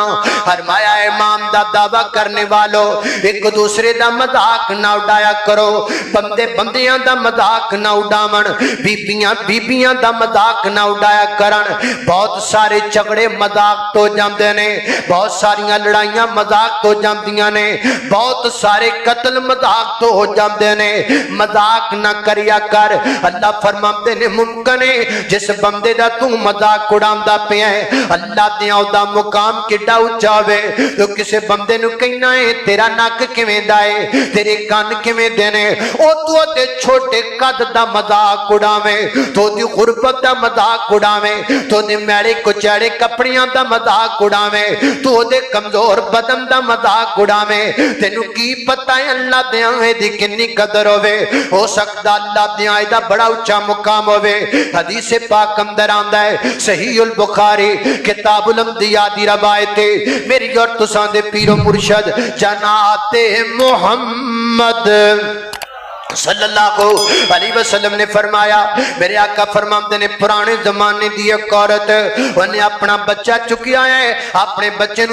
फरमाया इमाम दा दावा करने वालों, एक दूसरे दा मजाक ना उड़ाया करो, बंदे बंदियां दा मजाक ना उड़ावन, बीबियां बीबियां दा मजाक ना उड़ाया करन। बहुत बहुत सारे झगड़े मजाक तो जाते ने, बहुत सारिया लड़ाइयां मजाक तो जांदियां ने, बहुत सारे कत्ल मजाक तो हो जाते ने। मजाक ना करिया कर। अल्लाह फरमाते ने मुमकिन है जिस बंदे दा तू मजाक उड़ांदा पिया है, अल्लाह दिया ओदा मुकाम किड्डा उच्चा होवे। तो किसी बंदे नू कहना है तेरा नक किवें दा है, तेरे कान किवें दे ने, ओ तू ओदे छोटे कद दा मजाक उड़ावे, तो ओदी गुरबत दा मजाक उड़ावे, तो ओदे मैले कुचैले कपड़ियां दा मजाक उड़ावे, तो ओदे कमजोर बदन दा मजाक उड़ावे। तेनू की पता है अल्लाह दिया दी किन्नी कदर होवे। हो सकदा अल्लाह दिया दा बड़ा उच्चा मुकाम होवे। हदीस पाक अंदर आंदा है सहीहुल बुखारी किताबुल अंबिया दी रवायत है, मेरी और तुसां दे पीरो मुर्शद जनाब मुहम्मद सल्लल्लाहु अलैहि वसल्लम ने फरमाया, मेरे आका फरमाते ने पुराने जमाने दी एक औरत उन्हें अपना बच्चा चुकिया है, अपने बच्चे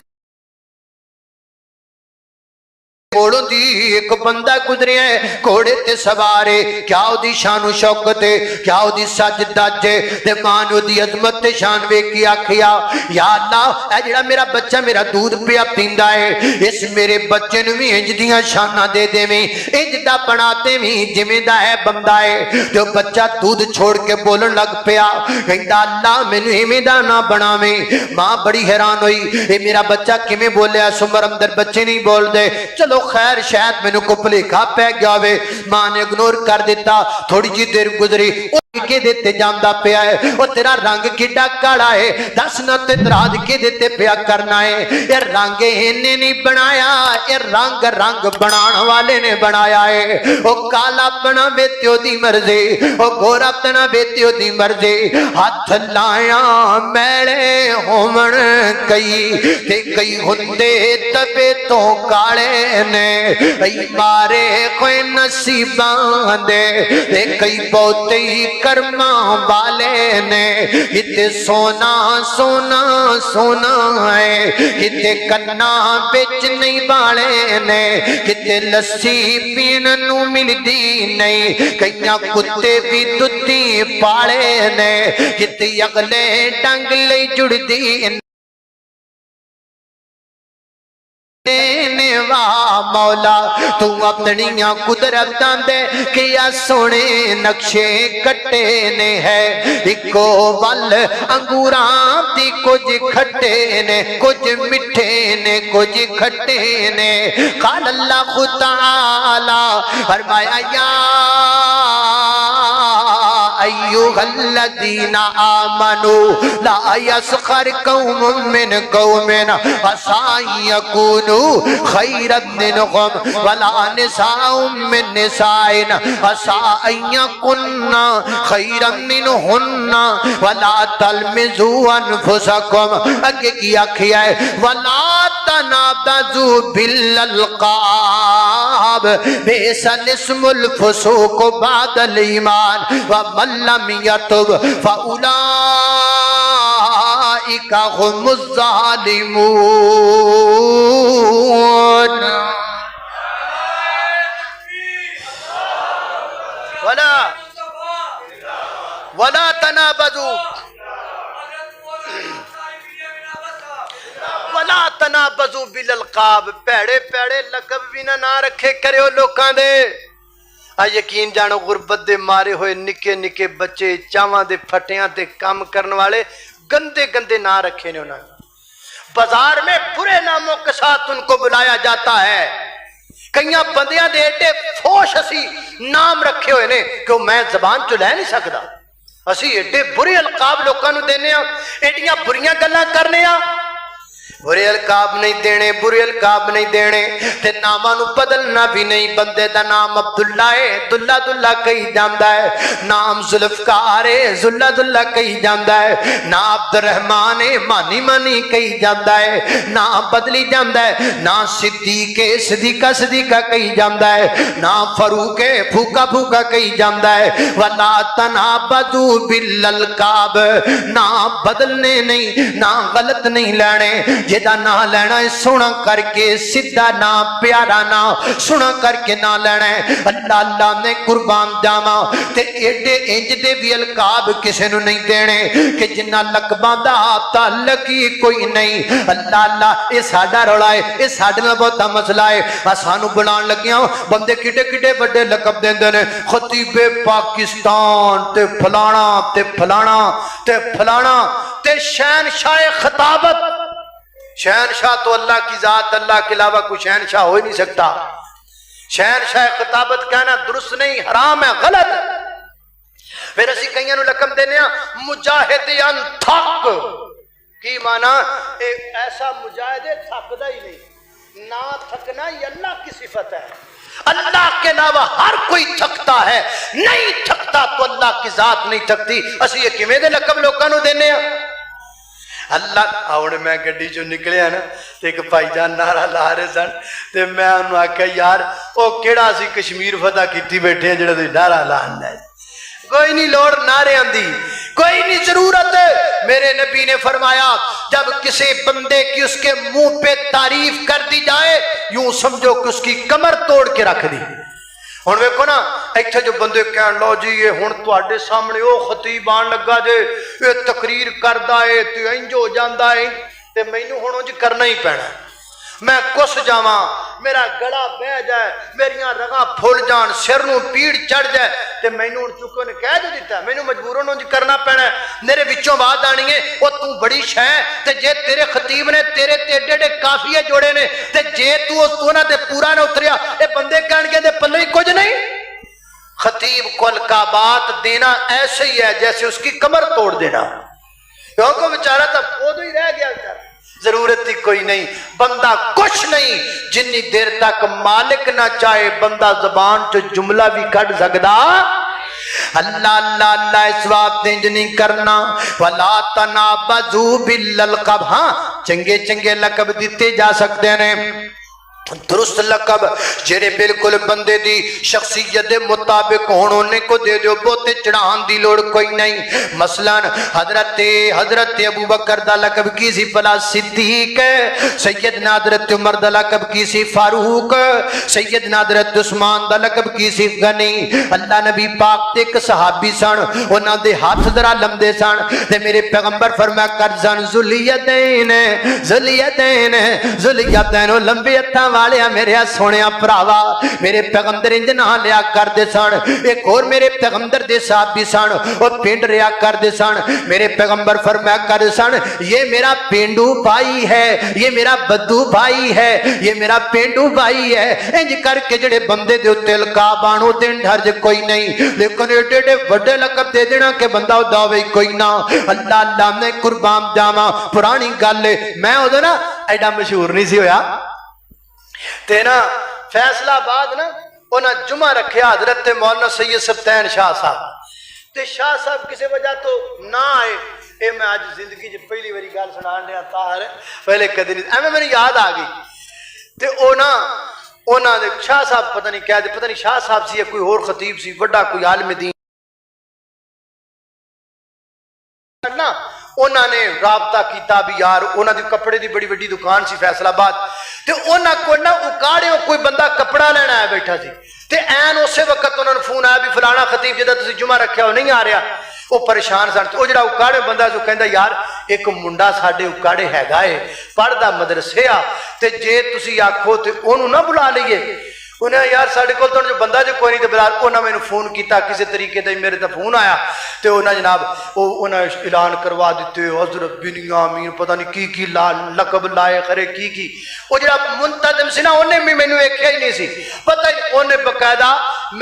कोलों दी एक बंदा गुजरिया है घोड़े ते सवारे, क्या ओदी शान शौकत है, क्या ओदी सज दज ते मान ओदी अजमत ते शान वेख के आखिया या अल्लाह ए जेड़ा मेरा बच्चा मेरा दूध पिया पींदा है, इस मेरे बच्चे नूं भी इंज दियां शानां दे देवीं, इंज दा बना देवीं जिवें दा है बंदा है। जो बच्चा दूध छोड़ के बोलन लग पिया, कहंदा अल्लाह मैनूं इवें दा ना बनावें। मां बड़ी हैरान हुई, ये मेरा बच्चा किवें बोलिया, सुमर अंदर बच्चे नहीं बोलदे, चलो खैर शायद मैनू को भुलेखा पै गया वे। मां ने इग्नोर कर दिता। थोड़ी जी देर गुजरी, के देते जांदा पिया है, वो तेरा रंग किड्डा काला है, दस ना ते तराज के देते पिया करना है। ये रंग इन्हें नहीं बनाया, ये रंग रंग बनाने वाले ने बनाया है। वो काला बना बेत्यो दी मर्जी, वो गोरा बना बेत्यो दी मर्जी। हाथ लाया मैले होवन कई ते कई हुंदे तबे तो काले ने, कई मारे कोई नसीबां दे ते कई बहुते ही कर्मा वाले ने। इते सोना सोना सोना है, किते कन्ना बिच नहीं वाले ने, किते लस्सी पीन नू मिलदी नहीं, कईयां कुत्ते भी दुधी पाले ने, किते अगले डंग लई जुड़दी वाह मौला तू अपनिया कुदरतां दे किया सोने नक्शे कटे ने है। इको वल अंगूरां दी कुछ खट्टे ने, कुछ मिठे ने, कुछ खट्टे ने। क़ाल अल्लाह तआला फरमाया या अय्युहल्लज़ीना आमनू ला यस्खर कौमुम मिन कौमिन असा यकूनू खैरन मिनहुम वला निसाउम मिन निसाइन असा यकुन्ना खैरन मिनहुन्ना वला तलमिजू अनफुसकुम। आगे की आखिया है वला तनाबजू बिल अलकाब बिसल इस्मुल फुसूक बादल ईमान व लम यतुब फउलाइका हुमुज़ ज़ालिमून। वला तनाबजू वला तनाबजू बिल अलकाब, पैड़े पैड़े लकब भी ना रखे करो लोकां दे। आ यकीन जानो गुरबत दे मारे हुए निके निके बच्चे चावां दे फटियां ते काम करने वाले गंदे गंदे ना रखे ने उन्होंने। बाजार में बुरे नामों के साथ उनको बुलाया जाता है। कई बंदियां दे एडे फोश असी नाम रखे हुए ने कि मैं जबान चो लै नहीं सकता। असी एडे बुरे अलकाब लोगों को देने, एडियां बुरियां गल्लां करने, बुरे अलकाब नहीं देने, बुरे अलकाब नहीं देने ते नामां नू बदलना भी नहीं। बंदे दा नाम अब्दुल्ला है, दुल्ला दुल्ला कही जांदा है। नाम जुल्फकार है, जुल्ला दुल्ला कही जांदा है। ना अब्दुर्रहमान है, मानी मानी कही जांदा है। ना बदली जांदा है। ना सिद्दीक है, सदीका सदीका कही जांदा है। ना फरूक है, फूका फूका कही जांदा है। वला तनाबदू बिल अलकाब, ना बदलने नहीं, ना गलत नहीं लेने। ਜਿਹਦਾ ਨਾਂ ਲੈਣਾ है सोना करके, सीधा ना प्यारा ना सोना करके ना लेना है। अल्लाह अल्लाह ने कुर्बान जावा ते एडे इंज दे भी अलकाब किसे नूं नहीं देने कि जिन्ना लकबां दा ताल्लुक ही कोई नहीं। अल्लाह अल्लाह ये साडा रौला है, ये साडे नाल बहुता मसला है। आ सानू बनाउण लग्गियां बंदे किडे किडे बड़े लकब देंदे ने, खतीबे पाकिस्तान ते फलाना ते फलाना ते फलाना ते शहनशाह खिताबत। शहनशाह तो अल्लाह की जात, अल्लाह के अलावा कोई शहनशाह हो ही नहीं सकता। शहनशाह खिताबत कहना दुरुस्त नहीं, हराम है, गलत। फिर असी कईयां नूं लकब देने मुजाहिद अनथक। की माना एक ऐसा मुजाहिद थकदा ही नहीं, ना थकना ही अल्लाह की सिफत है। अल्लाह के अलावा हर कोई थकता है, नहीं थकता तो अल्लाह की जात नहीं थकती। असी ये किवें दे लकब लोकां नूं देने आ? अल्लाह हुण मैं गड्डी चों निकलिया ना ते एक भाईजान नारा ला रहे सन ते मैं उन्होंने आख्या यार वो केड़ा असी कश्मीर फतह कीती बैठे हैं जेड़ा तुसीं नारा लाना है। कोई नहीं लोड़ नारियां दी, कोई नहीं जरूरत। मेरे नबी ने फरमाया जब किसी बंदे की उसके मुंह पे तारीफ कर दी जाए यूं समझो कि उसकी कमर तोड़ के रख दी। हुण वेखो ना इत्थे जो बंदे कहण लो जी ये हुण तुहाडे सामने वो खतीब आण लगा जे ये तकरीर करदा है ते इंज हो जांदा है ते मैनू हुण उंज करना ही पैना। मैं कुछ जावां, मेरा गला बह जाए, मेरियां रगां फुल जान, सिर नूं पीड़ चढ़ जाए ते मैनू हुण चुक्को ने कह जो दिता, मैनू मजबूरन उंज करना पैना। मेरे विचों आवाज आनी है वो तू बड़ी शै ते जे तेरे खतीब ने तेरे ते एडे एडे काफिए जोड़े ने ते जे तू उन्हां ते पूरा ना उतरिया ये बंदे कहणगे दे पल्ले ही कुछ नहीं। खतीब को अलकाबात देना ऐसे ही है जैसे उसकी कमर तोड़ देना, क्योंकि बेचारा तो उदों ही रह गया बेचारा, जरूरत ही कोई नहीं। बंदा कुछ नहीं जिन्नी देर तक मालिक ना चाहे बंदा जबान चो जुमला भी कढ़ सकदा। अल्लाह अल्लाह अल्लाह इस बात इंज नहीं करना। वला तनाबजू बिल लक़ब। हाँ चंगे चंगे लकब दिते जा सकते ने, दुरुस्त लकब जेड़े बिल्कुल बंदे दी शख्सियत दे मुताबिक होण उन्हें को दे दो, बहुते चढ़ाण दी लोड़ कोई नहीं। मसलन हजरत अबू बकर दा लकब की सी भला सिद्दीक, सैयदना हजरत उमर दा लकब की सी फारूक, सैयदना हजरत उस्मान दा लकब की सी गनी। अल्लाह नबी पाक ते एक सहाबी सन, उन्हां दे हाथ जरा लंबे सन ते मेरे पैगंबर फरमाया कर सन जुलियतैन जुलियतैन जुलियतैन, लंबे हत्थां वाले मेरे सोने भरावा। मेरे पैगंबर इंज ना लिया करते सन। एक और मेरे पैगंबर दे साहबी सन, और पिंड रिया करते सन। मेरे पैगंबर फरमाया करते सन ये मेरा पेंडू भाई है, ये मेरा बद्दू भाई है, ये मेरा पेंडू भाई है। इंज करके जेड़े बंदे दे उत्ते लकाब आण ओदे हर्ज कोई नहीं, लेकिन एडे एडे वड्डे लकब दे देना कि बंदा ओदा होवे कोई ना। अल्लाह अल्लाह ने कुर्बान जावा, पुरानी गल है मैं उदों ना एडा मशहूर नहीं सी होया ते ना फैसलाबाद ना उन्हें जुमा रखे हजरत मौलाना सैयद सफ्तैन शाह साहब ते शाह साहब किसी वजह तो ना आए। ये मैं आज जिंदगी च पहली बारी गल सुनान दिया तार, पहले कदे नहीं एवं मैंने याद आ गई। ते ओ ना उन्होंने शाह साहब पता नहीं क्या पता नहीं शाह साहब सी कोई होर खतीब सी वड्डा कोई आलिम दीन ना, उन्होंने राबता किया भी यार उन्होंने कपड़े की बड़ी वड्डी दुकान सी फैसलाबाद ते उन्होंने को ना उकाड़े कोई बंदा कपड़ा लेना आया बैठा सी ते ऐन उस वक्त उन्होंने फोन आया भी फलाना खतीब जिहदा तुसीं जुमा रखिया वो नहीं आ रहा। वो परेशान सन। वो जिहड़ा उकाड़े बंदा जो कहंदा यार एक मुंडा साडे उकाड़े हैगा है पढ़दा मदरसे आ ते जे तुसीं आखो ते ओनू ना बुला लईए। उन्हें यार साढ़े को जो बंदा जो कोई नहीं तो बुला, उन्हें मैंने फोन किया किसी तरीके से मेरे तो फोन आया तो उन्हें जनाब वो उन्हें ऐलान करवा दिते हजरत बिनियामीन पता नहीं की लकब लाए खरे की वो जो मुंतजम सी ना उन्हें भी मैंने वेख्या ही नहीं सी पता ही। उन्हें बकायदा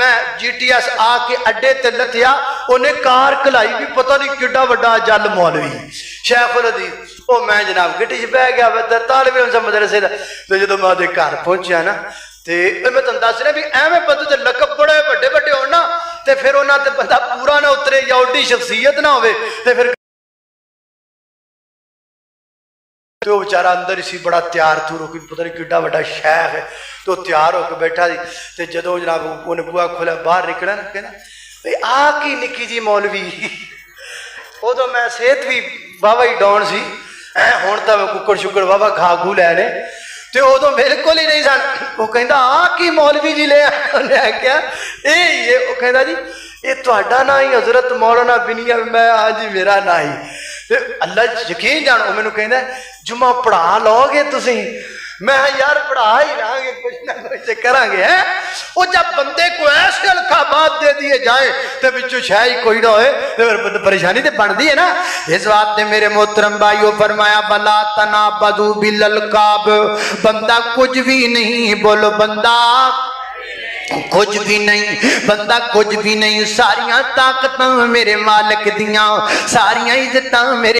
मैं GTS आके अड्डे ते लथिया, उन्हें कार कलाई भी पता नहीं किड्डा वड्डा जल मौलवी शेखुल हदीस। वो मैं जनाब गड्डी च बह गया तालिब इल्म मदरसे दा। तो जो मैं घर पहुंचा ना ते मैं तुहानू दस रहा भी एवें बंदे दे लकब बड़े वड्डे वड्डे होण ना ते फिर उन्हां ते बंदा पूरा ना उतरे या उड्डी शख्सियत ना होवे ते फिर तो बेचारा अंदर ही सी बड़ा तैयार थूर होकर पता नहीं किड्डा वड्डा शेख है तो तैयार होकर बैठा सी। ते जदों जनाब उन्हें बुआ खोलिया बाहर निकला ना कहना भाई आ की निक्की जी मौलवी। उदों मैं सेहत भी वाहवा ही डाउन सी ਹੁਣ ਤਾਂ ਕੁੱਕੜ ਸ਼ੁੱਕੜ ਵਾਵਾ ਖਾ ਖੂ ਲੈ ਨੇ ਤੇ ਉਦੋਂ ਬਿਲਕੁਲ ਹੀ ਨਹੀਂ ਸਨ। ਉਹ ਕਹਿੰਦਾ ਆ ਕੀ ਮੌਲਵੀ ਜੀ ਲੈ ਗਿਆ ਇਹ ਉਹ ਕਹਿੰਦਾ ਜੀ ਇਹ ਤੁਹਾਡਾ ਨਾਂ ਹੀ ਹਜ਼ਰਤ ਮੌਲਾਨਾ ਬਿਨੀਆ ਮੈਂ ਹਾਂਜੀ ਮੇਰਾ ਨਾਂ ਹੀ ਤੇ ਅੱਲਾ ਯਕੀਨ ਜਾਣੋ ਮੈਨੂੰ ਕਹਿੰਦਾ ਜੁਮਾ ਪੜ੍ਹਾ ਲਓਗੇ ਤੁਸੀਂ मैं यार पढ़ा ही रहांगे कुछ ना कुछ करांगे है वो जब बंदे को ऐसे अलकाबात दे दिए जाए तो बिचू शाह ही कोई ना होए तो फिर परेशानी तो बनती है ना। इस बात ने मेरे मोहतरम भाइयों फरमाया बला तनाबदू बिल अलकाब बंदा कुछ भी नहीं बोलो बंदा कुछ भी नहीं बंदा कुछ भी नहीं सारियां ताकत मेरे मालिक दियां सारियां इज्जत मेरे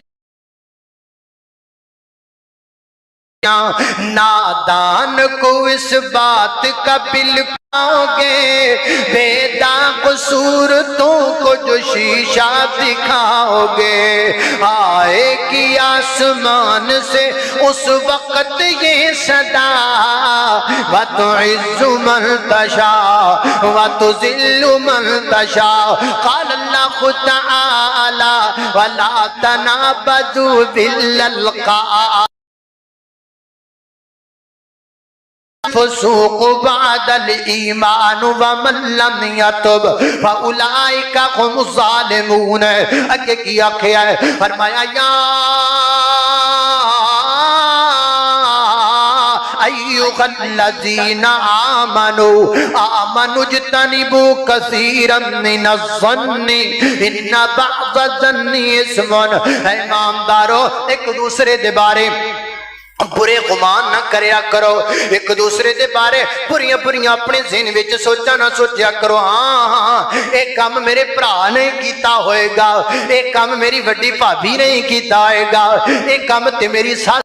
नादान को इस बात का बिल पाओगे बेदाग सूरतों को जो शीशा दिखाओगे आएगी आसमान से उस वक्त ये सदा व तुइज़्ज़ु मन तशा व तुज़िल्लु मन तशा क़ाल अल्लाहु तआला वला तनाबदू बिल अलक़ाब फसूक बादल ईमान व मन लम यतुब फउलाइका हुम ज़ालिमून। आगे की आखिया है फरमाया या अय्युहल्लज़ीना आमनु इज्तनिबू कसीरम मिनज़्ज़न्नि इन्ना बअज़-ज़न्नि इस्मुन। ईमानदारो एक दूसरे दे बारे बुरे गुमान ना करया करो एक दूसरे दे बारे बुरियां बुरियां अपने ज़हन विच सोचा ना सोचा करो हाँ हाँ एक काम मेरे भरा ने कीता होएगा एक काम मेरी वड्डी भाभी ने कीता होएगा एक काम ते मेरी सास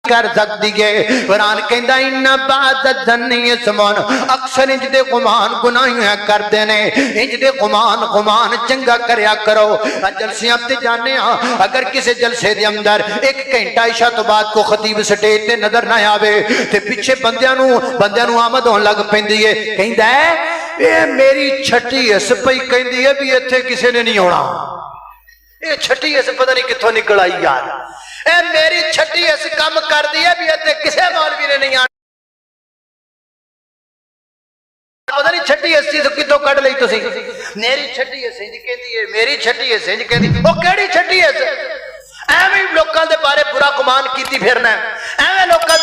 कर सकती है। कुरान कहता इन्ना बाद जन्नी इस्मुन अक्सर इंज दे गुमान गुनाहियां करते ने इंज दे गुमान चंगा करया करो। जलसियां ते जाने अगर किसी जलसे दे अंदर एक घंटा इशा तो बाद को खतीब स्टेज ते नजर ना आवे ते पीछे बंदियां नू आमद होने लग पैंदी है कहंदा है ये मेरी छठी हस पई कहंदी है भी इत्थे किसी ने नहीं आउणा ये छठी हस पता नहीं कित्थों निकल आई यार ए मेरी छठी इस काम कर दी है भी इत्थे किसी मौलवी ने नहीं आना पता नहीं छठी इस चीज कितों कट लई तुसी मेरी छठी इस इंज कहंदी है मेरी छठी इस इंज कहंदी ओ केड़ी छठी इस एवें लोकां दे बारे बुरा गुमान कीती फिरना एवें लोकां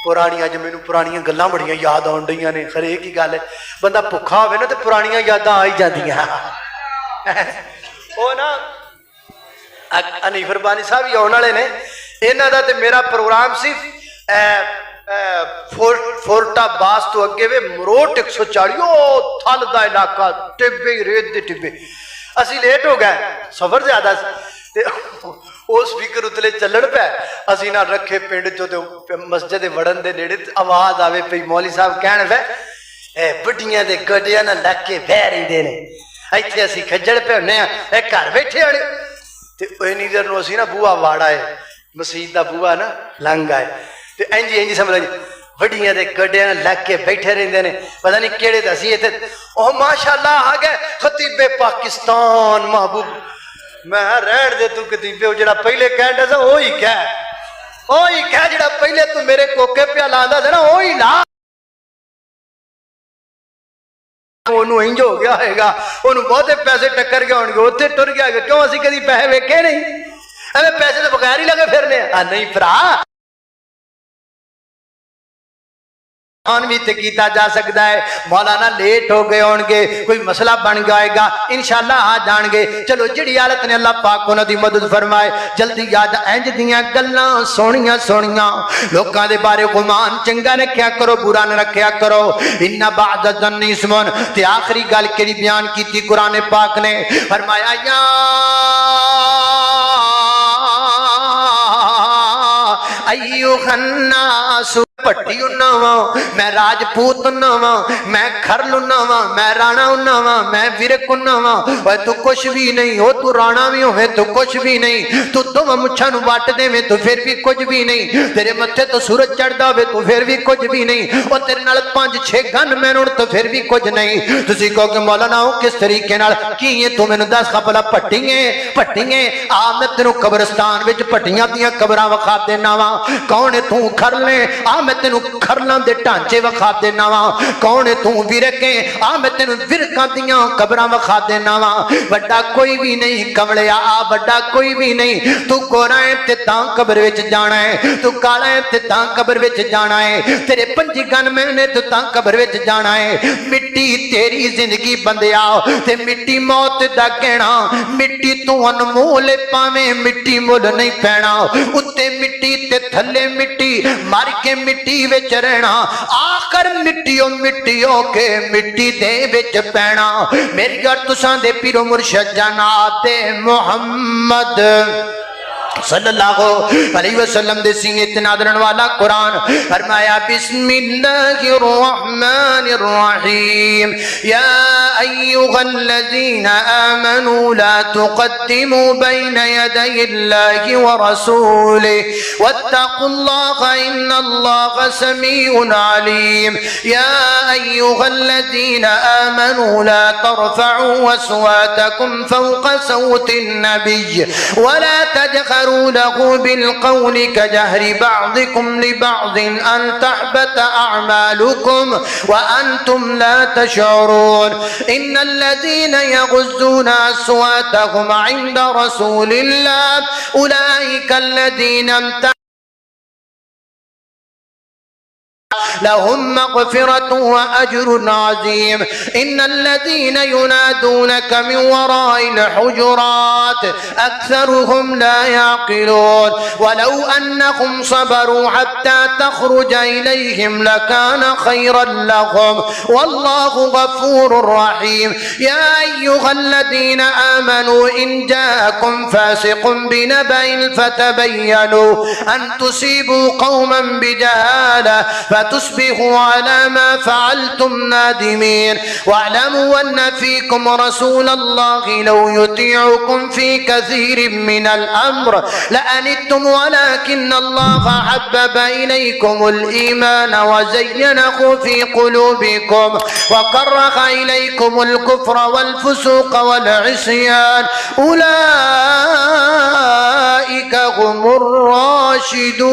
पुरानियां अज मैनूं पुरानियां गल्लां बड़ियां याद आउण डईयां ने खरे की गल है बंदा भुखा होवे ना ते पुरानियां यादां आ ही जांदियां ओ ना हनीफ रब्बानी साहब ही आने वाले ने इन्हां दा ते मेरा प्रोग्राम सी फोर्टा बास तो अगे वे मरोट 140 थल दा इलाका टिब्बे रेत दे टिब्बे असी लेट हो गए सफर ज्यादा ते उस स्पीकर उतले चलण पे असी ना रखे पिंड चो मस्जिद वड़न दे नेड़े आवाज आवे पई मौली साहब कहण पे बुढ़ियां दे गड्डियां ना लग के बह रहिंदे ने इत्थे असी खज्जल पे हुन्ने आ घर बैठे होने ते इन्नी देर नूं असीं ना बूहा वाड़ा है मसीत दा बूहा ना लंघ आए ते इंज इंज समझ वड्डियां दे गड्डियां लग के बैठे रहिंदे ने पता नहीं केड़े दसी इत्थे ओ माशाअल्लाह आ गए खतीबे पाकिस्तान महबूब मैं रहण दे तू खतीबे जेड़ा पहले कहंदा सा ओ ही कह जेड़ा पहले तू मेरे कोके पिया लांदा सा ना ओ ही ला इंज हो गया होगा बहुते पैसे टक्कर गए होंगे उत्थे टुर गया क्यों असी कभी पैसे वेखे नहीं एवं पैसे तो बगैर ही लगे फिरने नहीं भरा भी किया जा सकता है मौलाना लेट हो गए होंगे कोई मसला बन गएगा इंशाअल्लाह आ जाएंगे चलो जिहड़ी हालत ने अल्लाह पाक उन्हां दी मदद फरमाए जल्दी याद इंज दियां गल्लां सोहणियां सोहणियां लोकां दे बारे गुमान चंगा रखिया करो बुरा न रखिया करो इन्ना बाद ज़न्नि इस्मुन ते आखिरी गल केड़ी बयान कीती कुरान पाक ने फरमाया या अय्युहन्नास भट्टी हुन्ना वा, मैं राजपूत हुन्ना वा, मैं खरल हुन्ना वा, मैं राणा हुन्ना वा, मैं विरक हुन्ना वा। ओए तू कुछ भी नहीं हो, तू राणा भी होवे तू कुछ भी नहीं, तू दोवां मुच्छां नूं वट देवे तू फिर भी कुछ भी नहीं, तेरे मत्थे तो सूरज चढ़दा होवे तू फिर भी कुछ भी नहीं, ओ तेरे नाल 5-6 गनमैन होण तो फिर भी कुछ नहीं। तुसीं कहोगे मौलाना ओ किस तरीके नाल की है, तू मैनूं दस खा भला। भट्टियां आ मैं तेनों कब्रिस्तान विच भट्टियां दियां कबरां विखा देना वा। कौन है तू खरले, आ मैं तेनों खरलां दे ढांचे विखा देना वा। कौन है तू विरके, आ मैं तेनों विरकां दियां कबरां विखा देना वा। वड्डा कोई भी नहीं कमलिया, आ वड्डा कोई भी नहीं। तू गोरा है ते तां कब्र विच जाना है, तू काला है ते तां कब्र विच जाना है, तेरे 5 गनमैन ने तू तां कब्र विच जाना है। मिट्टी तेरी जिंदगी बंदिया ते मिट्टी मौत दा कहना, मिट्टी तू अनमोल पावे मिट्टी मुल नहीं पैना, उत्ते मिट्टी ते थले मिट्टी, मर के मिट्टी विच रहना, आखर मिट्टियों मिट्टियों के मिट्टी दे विच पैना। मेरी गल तुसां दे पीरो मुर्शद जनाब मुहम्मद सल्लल्लाहु अलैहि वसल्लम दे सीने ते नादरन वाला कुरान फरमाया बिस्मिल्लाहिर रहमानिर रहीम या अय्युहल्लज़ीना आमनू ला तुक़द्दिमू बैना यदयिल्लाहि व रसूलिहि वत्तक़ुल्लाहा इन्नल्लाहा समीउन अलीम। या अय्युहल्लज़ीना आमनू ला तरफ़अू अस्वातकुम फ़ौक़ सौतिन नबिय्य व ला तजखरू له بالقول كجهر بعضكم لبعض أن تحبط أعمالكم وأنتم لا تشعرون إن الذين يغضون أصواتهم عند رسول الله أولئك الذين لهم مغفرة وأجر عظيم إن الذين ينادونك من وراء الحجرات أكثرهم لا يعقلون ولو أنهم صبروا حتى تخرج إليهم لكان خيرا لهم والله غفور رحيم. يا أيها الذين آمنوا إن جاءكم فاسق بنبأ فتبينوا أن تصيبوا قوما بجهالة فتصبحوا على ما فعلتم نادمين. واعلموا أن فيكم رسول الله لو يطيعكم في كثير من الأمر لأنتم ولكن الله حبب إليكم الإيمان وزينه في قلوبكم وكره إليكم الكفر والفسوق والعصيان أولئك هم الراشدون.